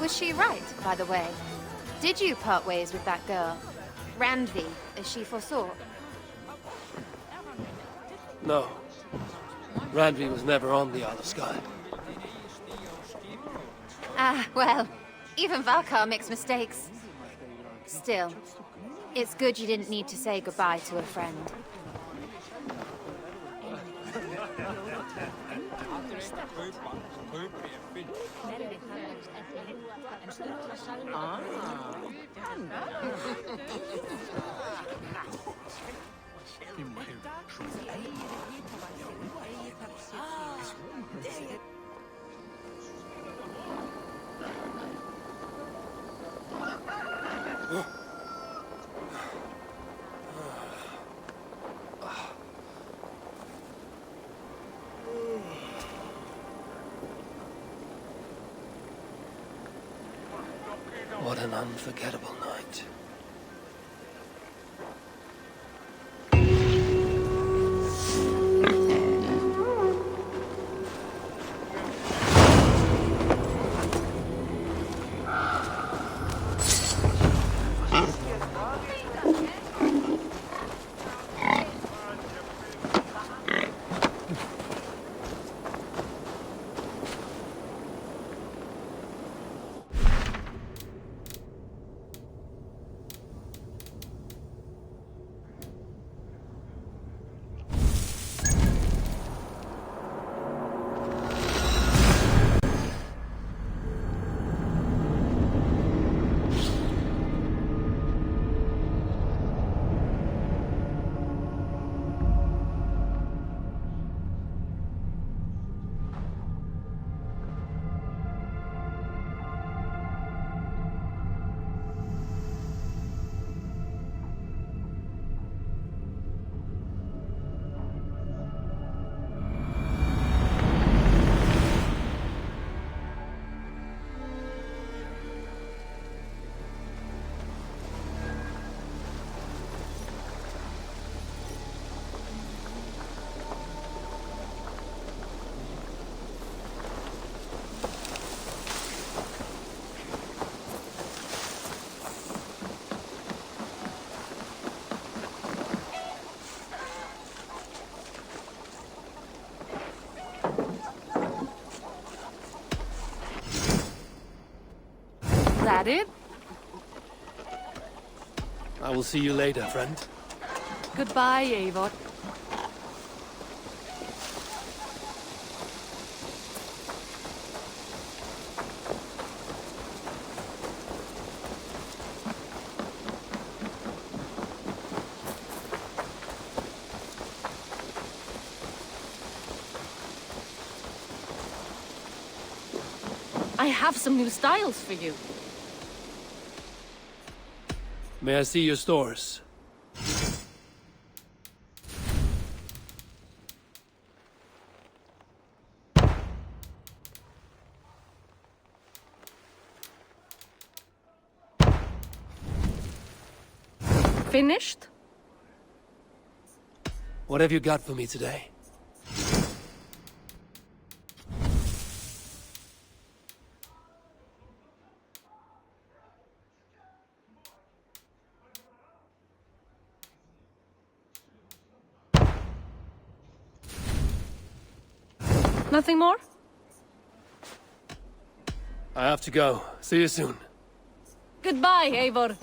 Was she right, by the way? Did you part ways with that girl? Randvi, as she foresaw? No. Randvi was never on the Isle of Skye. Ah, well, even Valkar makes mistakes. Still, it's good you didn't need to say goodbye to a friend. What an unforgettable night. That it? I will see you later, friend. Goodbye, Eivor. I have some new styles for you. May I see your stores? Finished? What have you got for me today? Nothing more? I have to go. See you soon. Goodbye, Eivor.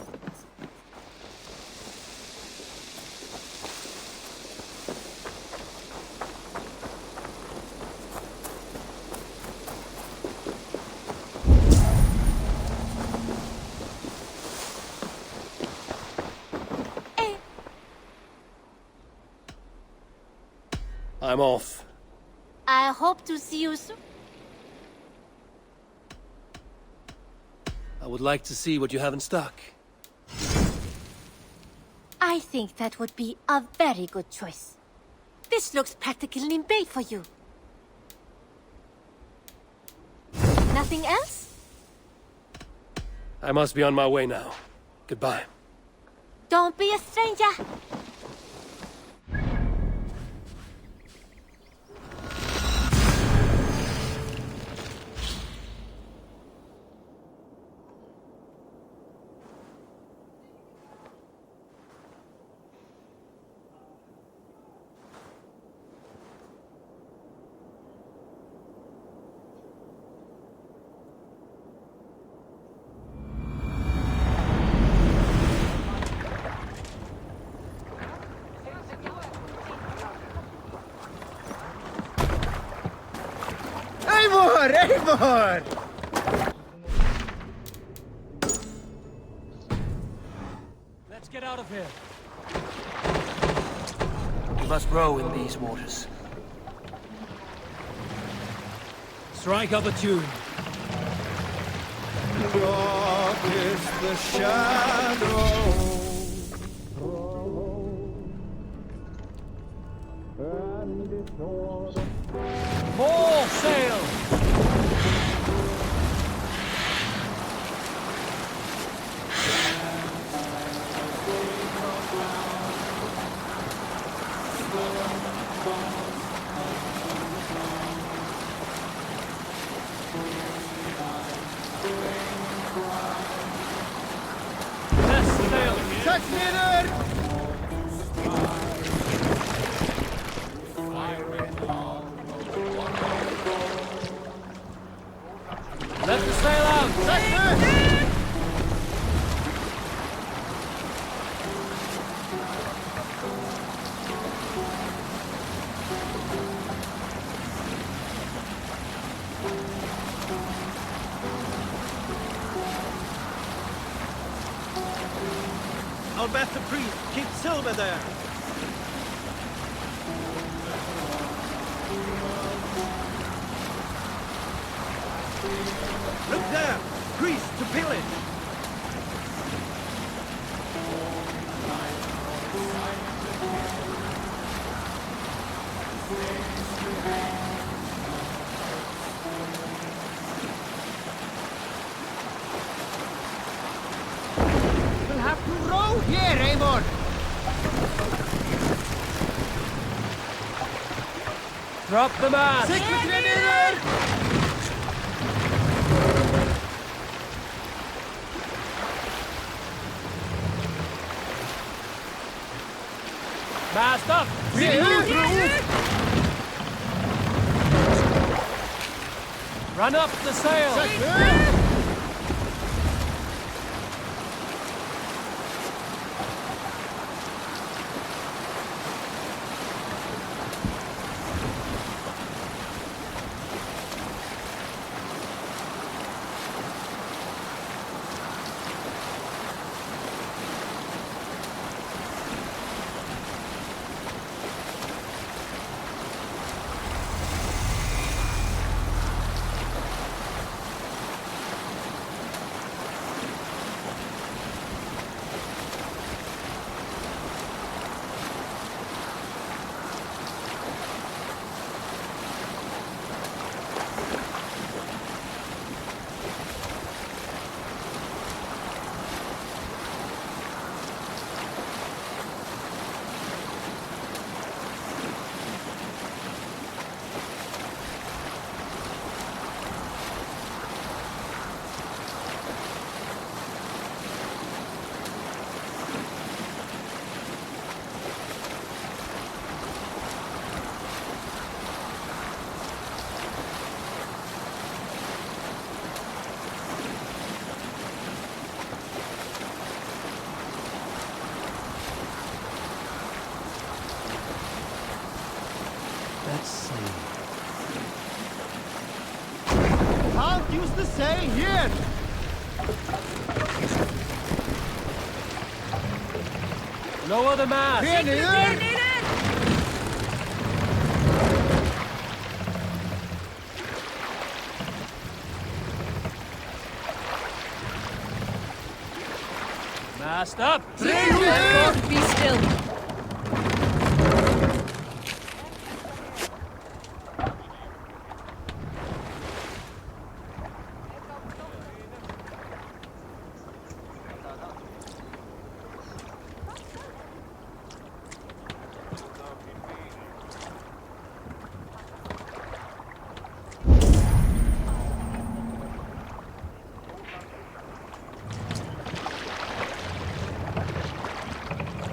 I'm off. I hope to see you soon. I would like to see what you have in stock. I think that would be a very good choice. This looks practically made for you. Nothing else? I must be on my way now. Goodbye. Don't be a stranger. Eivor! Let's get out of here. We must row in these waters. Strike up a tune. What is the shadow? More sail! Less sail! Touch neither! Let the sail out! I'll bet the priest keep silver there. Look there! Priest to pillage! We'll have to row here, Eivor! Drop the mast! Sick with your neither! Mast up! Run up the sail! Let's see. Can't use the sail here! Lower the mast! Here, neither! Fast up! Be still.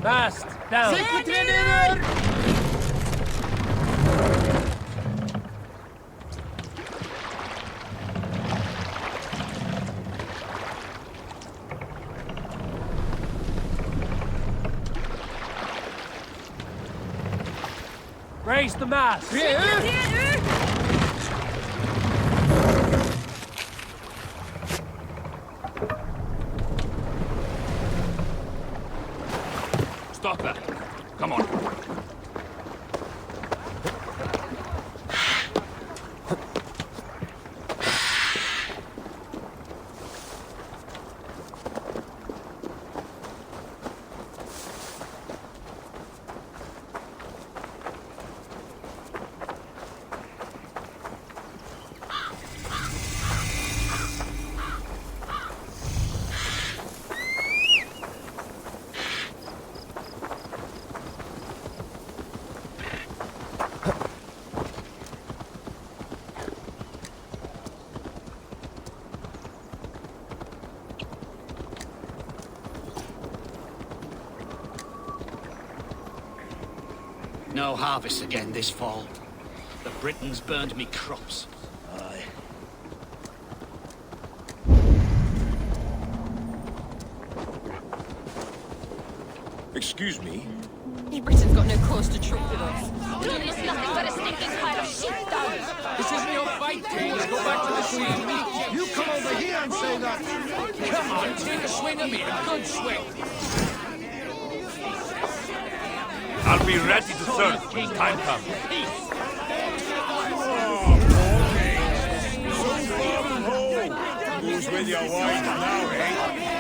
Fast! Down! Raise the mast! Stop that. Come on. No harvest again this fall. The Britons burned me crops. Aye. Excuse me? You Britain's got no cause to troop with us. Doing us nothing but a stinking pile of sheepdogs. This isn't your fight, Danes. Go back to the swing. You come over here and say that. Come on, take a swing at me. A good swing. I'll be ready to serve when time comes. Who's with your wife now, eh?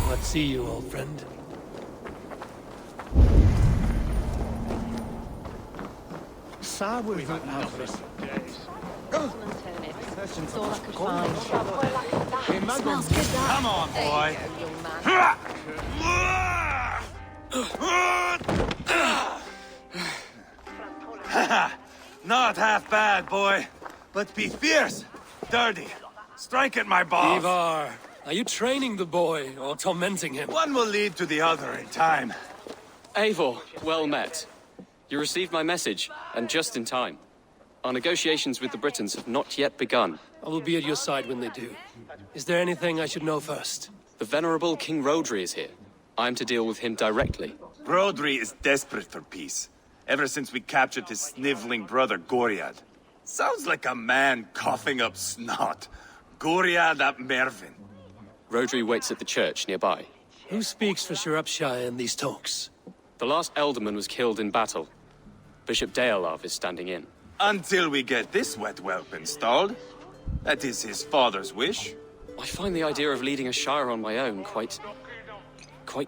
Let's see you, old friend. Sour without nothing. It's all I could find. Smells good, that. Come on, boy. Not half bad, boy. But be fierce, dirty. Strike at my balls. Ivar, are you training the boy or tormenting him? One will lead to the other in time. Eivor, well met. You received my message, and just in time. Our negotiations with the Britons have not yet begun. I will be at your side when they do. Is there anything I should know first? The venerable King Rodri is here. I am to deal with him directly. Rodri is desperate for peace. Ever since we captured his sniveling brother, Goriad. Sounds like a man coughing up snot. Goriad ap Mervin. Rodri waits at the church nearby. Who speaks for Shropshire in these talks? The last alderman was killed in battle. Bishop Deolav is standing in. Until we get this wet whelp installed. That is his father's wish. I find the idea of leading a shire on my own quite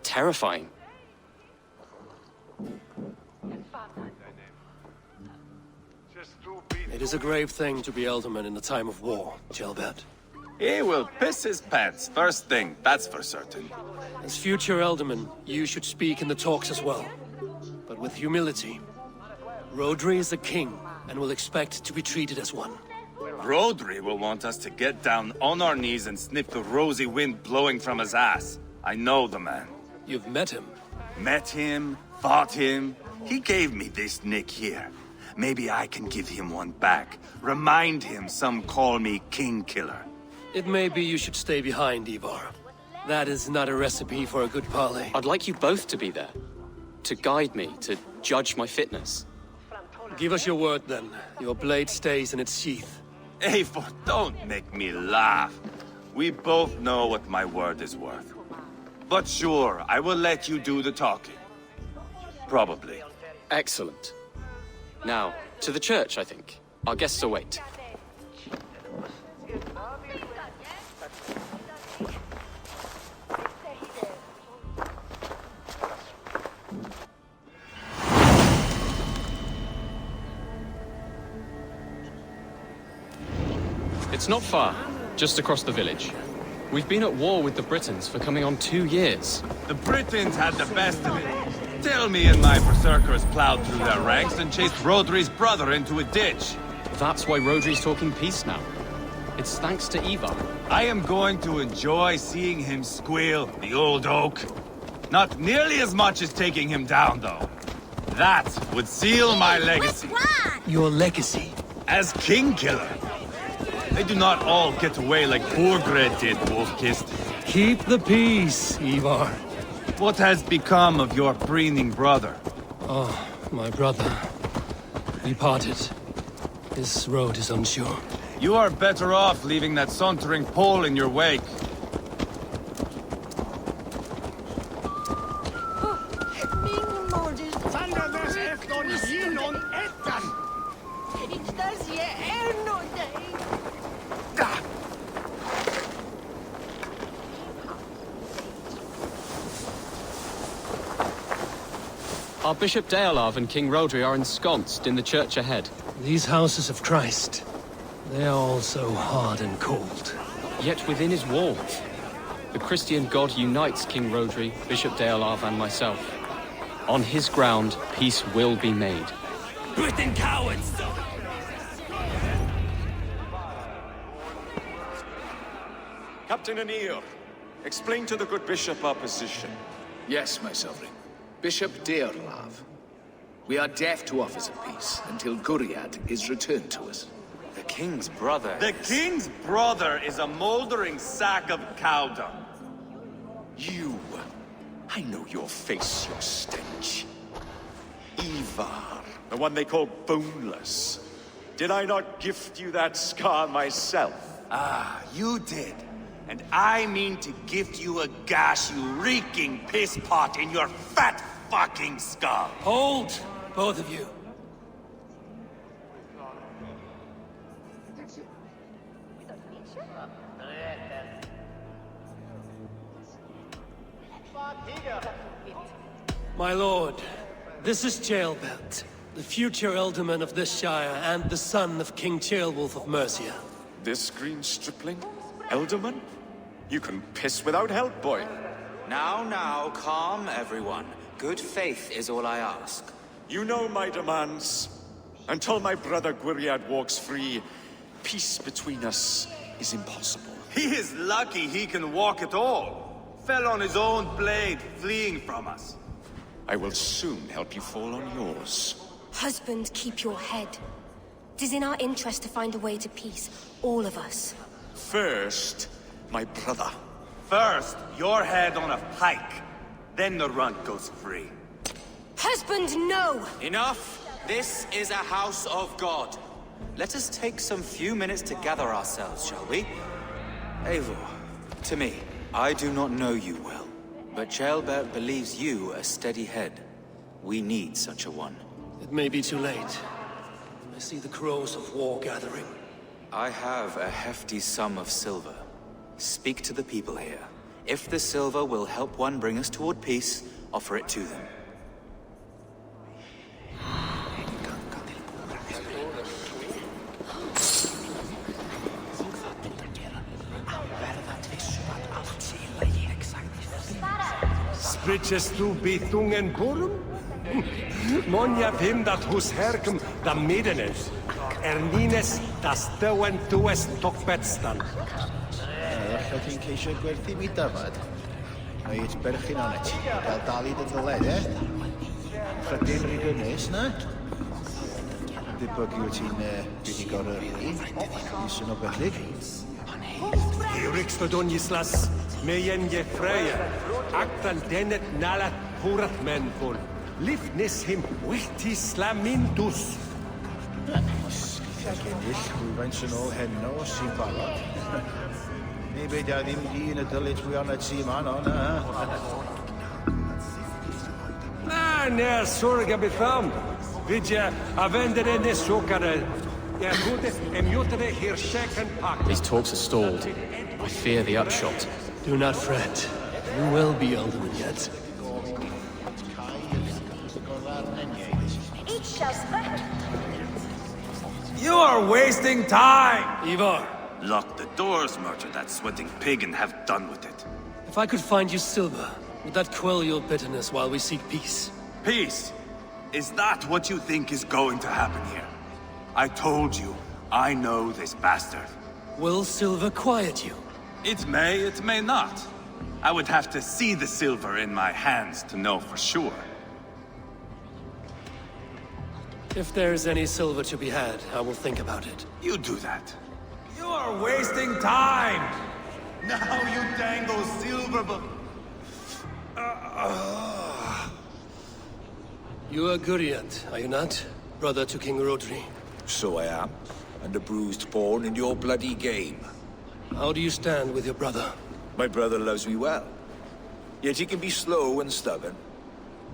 terrifying. It is a grave thing to be alderman in a time of war, Gelbert. He will piss his pants, first thing, that's for certain. As future alderman, you should speak in the talks as well. But with humility. Rodri is the king, and will expect to be treated as one. Rodri will want us to get down on our knees and sniff the rosy wind blowing from his ass. I know the man. You've met him. Met him, fought him. He gave me this nick here. Maybe I can give him one back. Remind him some call me King Killer. It may be you should stay behind, Ivar. That is not a recipe for a good parley. I'd like you both to be there. To guide me, to judge my fitness. Give us your word, then. Your blade stays in its sheath. Eivor, don't make me laugh. We both know what my word is worth. But sure, I will let you do the talking. Probably. Excellent. Now, to the church, I think. Our guests await. It's not far, just across the village. We've been at war with the Britons for coming on 2 years. The Britons had the best of it. Tell me and my berserkers plowed through their ranks and chased Rodri's brother into a ditch. That's why Rodri's talking peace now. It's thanks to Ivar. I am going to enjoy seeing him squeal, the old oak. Not nearly as much as taking him down, though. That would seal my legacy. Your legacy? As King Killer. They do not all get away like Borgred did, Wolf-Kissed. Keep the peace, Ivar. What has become of your preening brother? Oh, my brother. We parted. This road is unsure. You are better off leaving that sauntering Pole in your wake. Our Bishop Deolav and King Rodri are ensconced in the church ahead. These houses of Christ, they are all so hard and cold. Yet within his walls, the Christian God unites King Rodri, Bishop Deolav and myself. On his ground, peace will be made. Britain cowards! Captain Anir, explain to the good bishop our position. Yes, my sovereign. Bishop Deolav. We are deaf to offers of peace until Guriad is returned to us. The king's brother The king's brother is a moldering sack of cow dung. You! I know your face, your stench. Ivar, the one they call boneless. Did I not gift you that scar myself? Ah, you did. And I mean to gift you a gash, you reeking piss pot in your fat fucking skull. Hold, both of you. My lord, this is Jailbelt, the future alderman of this shire and the son of King Ceolwulf of Mercia. This green stripling? Elderman? You can piss without help, boy. Now, calm everyone. Good faith is all I ask. You know my demands. Until my brother Gwiriad walks free, peace between us is impossible. He is lucky he can walk at all. Fell on his own blade, fleeing from us. I will soon help you fall on yours. Husband, keep your head. It is in our interest to find a way to peace, all of us. First, my brother. First, your head on a pike. Then the runt goes free. Husband, no! Enough! This is a house of God. Let us take some few minutes to gather ourselves, shall we? Eivor, to me, I do not know you well, but Ceolbert believes you a steady head. We need such a one. It may be too late. I see the crows of war gathering. I have a hefty sum of silver. Speak to the people here. If the silver will help one bring us toward peace, offer it to them. Spriches du bithungen burum? Monja pim dat hus herkum da midenes. Nines das dewen dues tokbetstan. Chi'n ceisio gwerthu mi dafad. Mae it's berchyn on it. Gael dalid yn dyled, Chydyn rhy gynnes, na? Dibog yw ti'n byd i gorau rhi. Isyn o bethig. Eurix dodon islas, meien je freya. Actan denet nalat purat menful. Lifnis him wichtis lamindus. Geithiau gennill, rwyfaint yn ôl heno sy'n barod. Maybe da ddim dyn y dylid mwy o'n y tîm man o'n, Na, ne, sorg a betham. Vidja, a vender en sokare. Ja, goed, mutere hier second pack. These talks are stalled. I fear the upshot. Do not fret. You will be alderman yet. You are wasting time! Ivar, Lock the doors, murder that sweating pig, and have done with it. if I could find you silver, would that quell your bitterness while we seek peace? Peace? Is that what you think is going to happen here? I told you, I know this bastard. Will silver quiet you? It may not. I would have to see the silver in my hands to know for sure. If there's any silver to be had, I will think about it. You do that. You are wasting time! Now you dangle silver, but... You are Guriat, are you not? Brother to King Rodri. So I am, and a bruised pawn in your bloody game. How do you stand with your brother? My brother loves me well. Yet he can be slow and stubborn.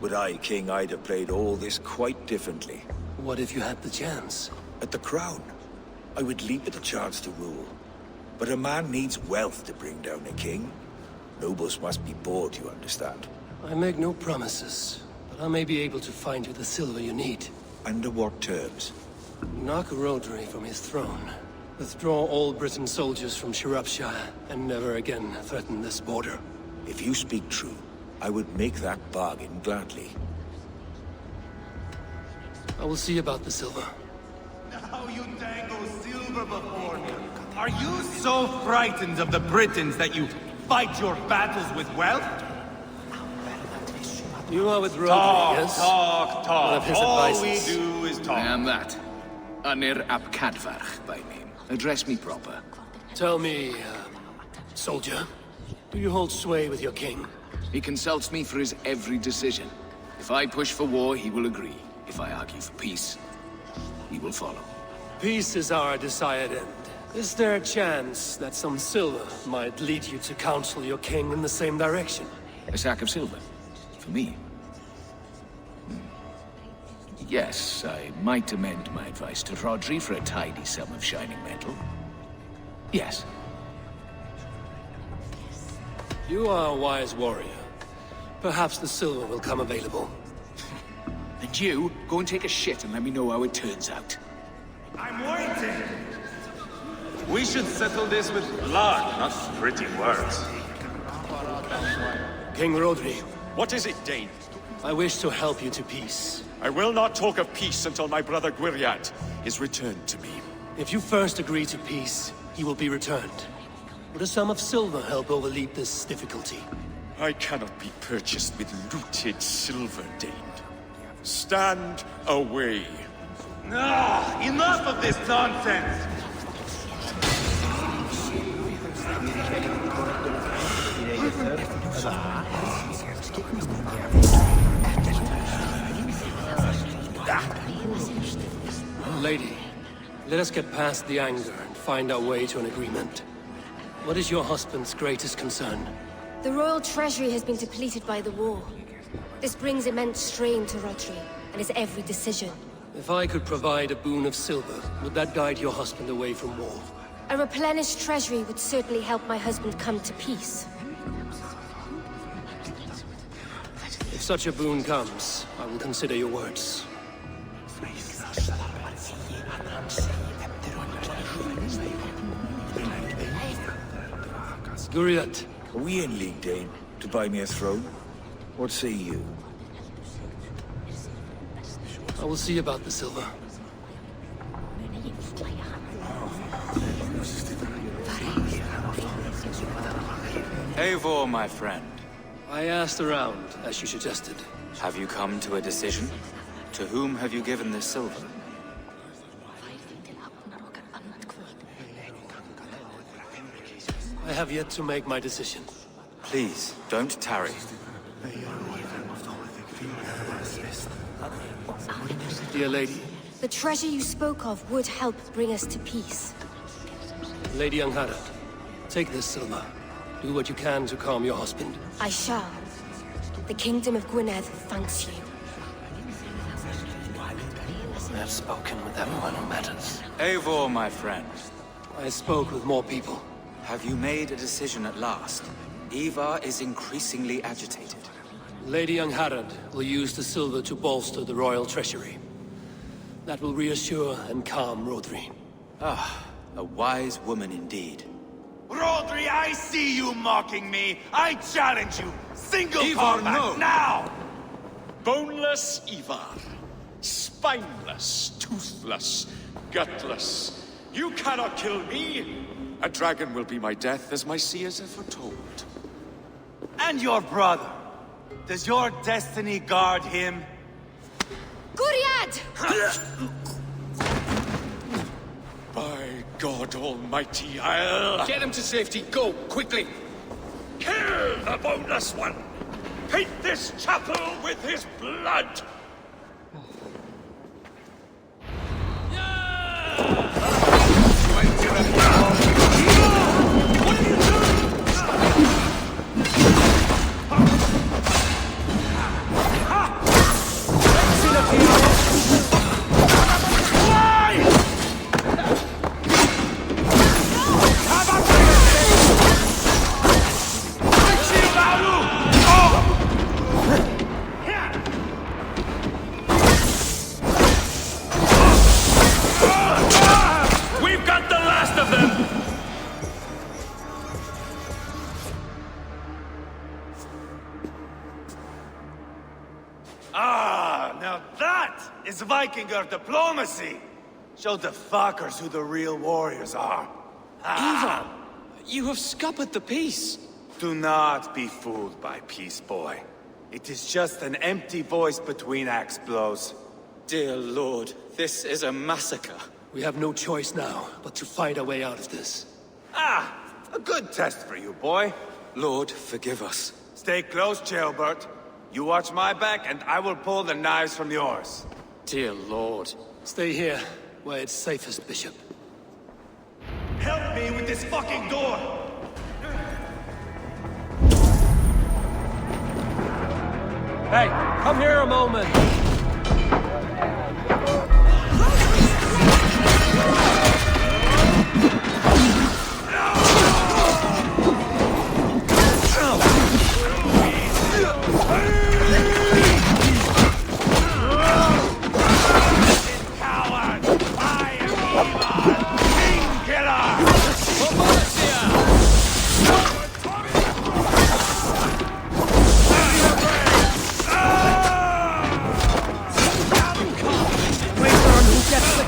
Were I king, I'd have played all this quite differently. What if you had the chance? At the crown, I would leap at the chance to rule. But a man needs wealth to bring down a king. Nobles must be bought, you understand. I make no promises, but I may be able to find you the silver you need. Under what terms? Knock Rodri from his throne. Withdraw all Britain soldiers from Shropshire, and never again threaten this border. If you speak true, I would make that bargain gladly. I will see about the silver. Now you dangle silver before me. Are you so frightened of the Britons that you fight your battles with wealth? You are with Rodri, Talk, yes? talk. One of his All advices. we do is talk. I am that. Anir ap Cadfarch by name. Address me proper. Tell me, soldier, do you hold sway with your king? He consults me for his every decision. If I push for war, he will agree. If I argue for peace, he will follow. Peace is our desired end. Is there a chance that some silver might lead you to counsel your king in the same direction? A sack of silver? For me? Yes, I might amend my advice to Rodri for a tidy sum of shining metal. Yes. You are a wise warrior. Perhaps the silver will come available. And you, go and take a shit and let me know how it turns out. I'm waiting! We should settle this with blood, not pretty words. King Rodri. What is it, Dane? I wish to help you to peace. I will not talk of peace until my brother Gwiriat is returned to me. If you first agree to peace, he will be returned. Would a sum of silver help overleap this difficulty? I cannot be purchased with looted silver, Dane. Stand away. Enough of this nonsense! Lady, let us get past the anger and find our way to an agreement. What is your husband's greatest concern? The royal treasury has been depleted by the war. This brings immense strain to Rodri and his every decision. If I could provide a boon of silver, would that guide your husband away from war? A replenished treasury would certainly help my husband come to peace. If such a boon comes, I will consider your words. Guriat. Are we in league, Dane, to buy me a throne? What say you? I will see about the silver. Eivor, my friend. I asked around, as you suggested. Have you come to a decision? To whom have you given this silver? I have yet to make my decision. Please, don't tarry. Dear lady. The treasure you spoke of would help bring us to peace. Lady Angharad. Take this, Silva. Do what you can to calm your husband. I shall. The Kingdom of Gwynedd thanks you. I have spoken with everyone who matters. Eivor, my friend. I spoke with more people. Have you made a decision at last? Ivar is increasingly agitated. Lady Angharad will use the silver to bolster the royal treasury. That will reassure and calm Rodri. Ah, a wise woman indeed. Rodri, I see you mocking me. I challenge you. Single Ivar, combat, no. now! Boneless Ivar. Spineless, toothless, gutless. You cannot kill me! A dragon will be my death, as my seers have foretold. And your brother. Does your destiny guard him? Guriad! By God Almighty, I'll... Get him to safety. Go, quickly. Kill the boneless one! Paint this chapel with his blood! We've got the last of them! Ah, now that is Vikinger diplomacy! Show the fuckers who the real warriors are. Ivar! You have scuppered the peace! Do not be fooled by peace, boy. It is just an empty voice between axe blows. Dear Lord, this is a massacre. We have no choice now, but to fight our way out of this. Ah, a good test for you, boy. Lord, forgive us. Stay close, Jailbert. You watch my back, and I will pull the knives from yours. Dear Lord. Stay here, where it's safest, Bishop. Help me with this fucking door! Hey, come here a moment!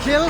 Kill?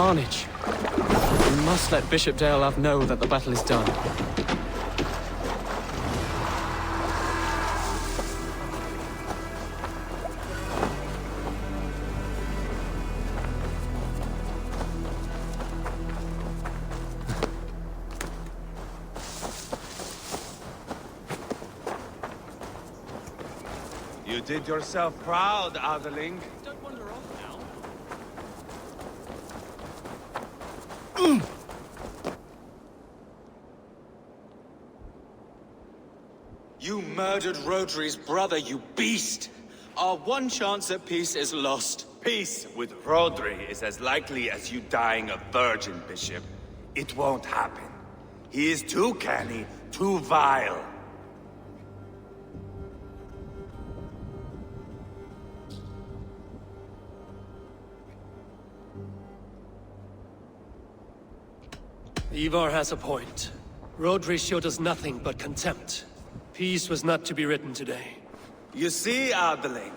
carnage. We must let Bishop Deolav know that the battle is done. You did yourself proud, Adeling. Don't wander off now. You murdered Rodri's brother, you beast! Our one chance at peace is lost. Peace with Rodri is as likely as you dying a virgin, Bishop. It won't happen. He is too canny, too vile. Ivar has a point. Rodri showed us nothing but contempt. Peace was not to be written today. You see, Adeling,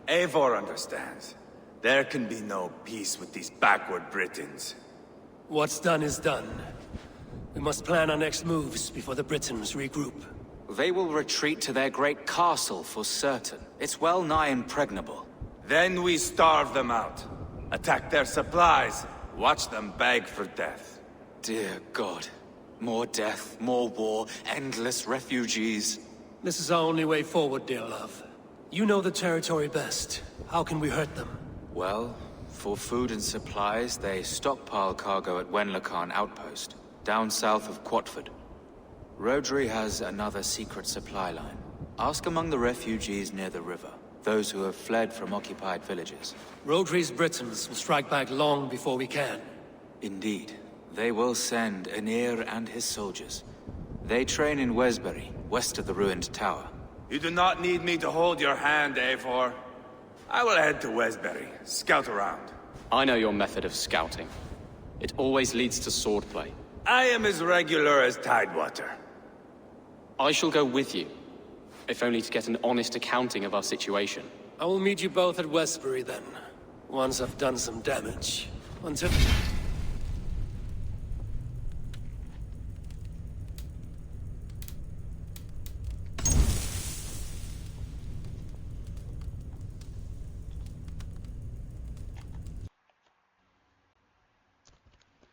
Eivor understands. There can be no peace with these backward Britons. What's done is done. We must plan our next moves before the Britons regroup. They will retreat to their great castle for certain. It's well nigh impregnable. Then we starve them out. Attack their supplies. Watch them beg for death. Dear God. More death, more war, endless refugees. This is our only way forward, dear love. You know the territory best. How can we hurt them? Well, for food and supplies, they stockpile cargo at Wenlacan Outpost, down south of Quatford. Rodri has another secret supply line. Ask among the refugees near the river, those who have fled from occupied villages. Rodri's Britons will strike back long before we can. Indeed. They will send Aenir and his soldiers. They train in Wesbury, west of the ruined tower. You do not need me to hold your hand, Eivor. I will head to Wesbury, scout around. I know your method of scouting. It always leads to swordplay. I am as regular as Tidewater. I shall go with you, if only to get an honest accounting of our situation. I will meet you both at Westbury then, once I've done some damage. Until...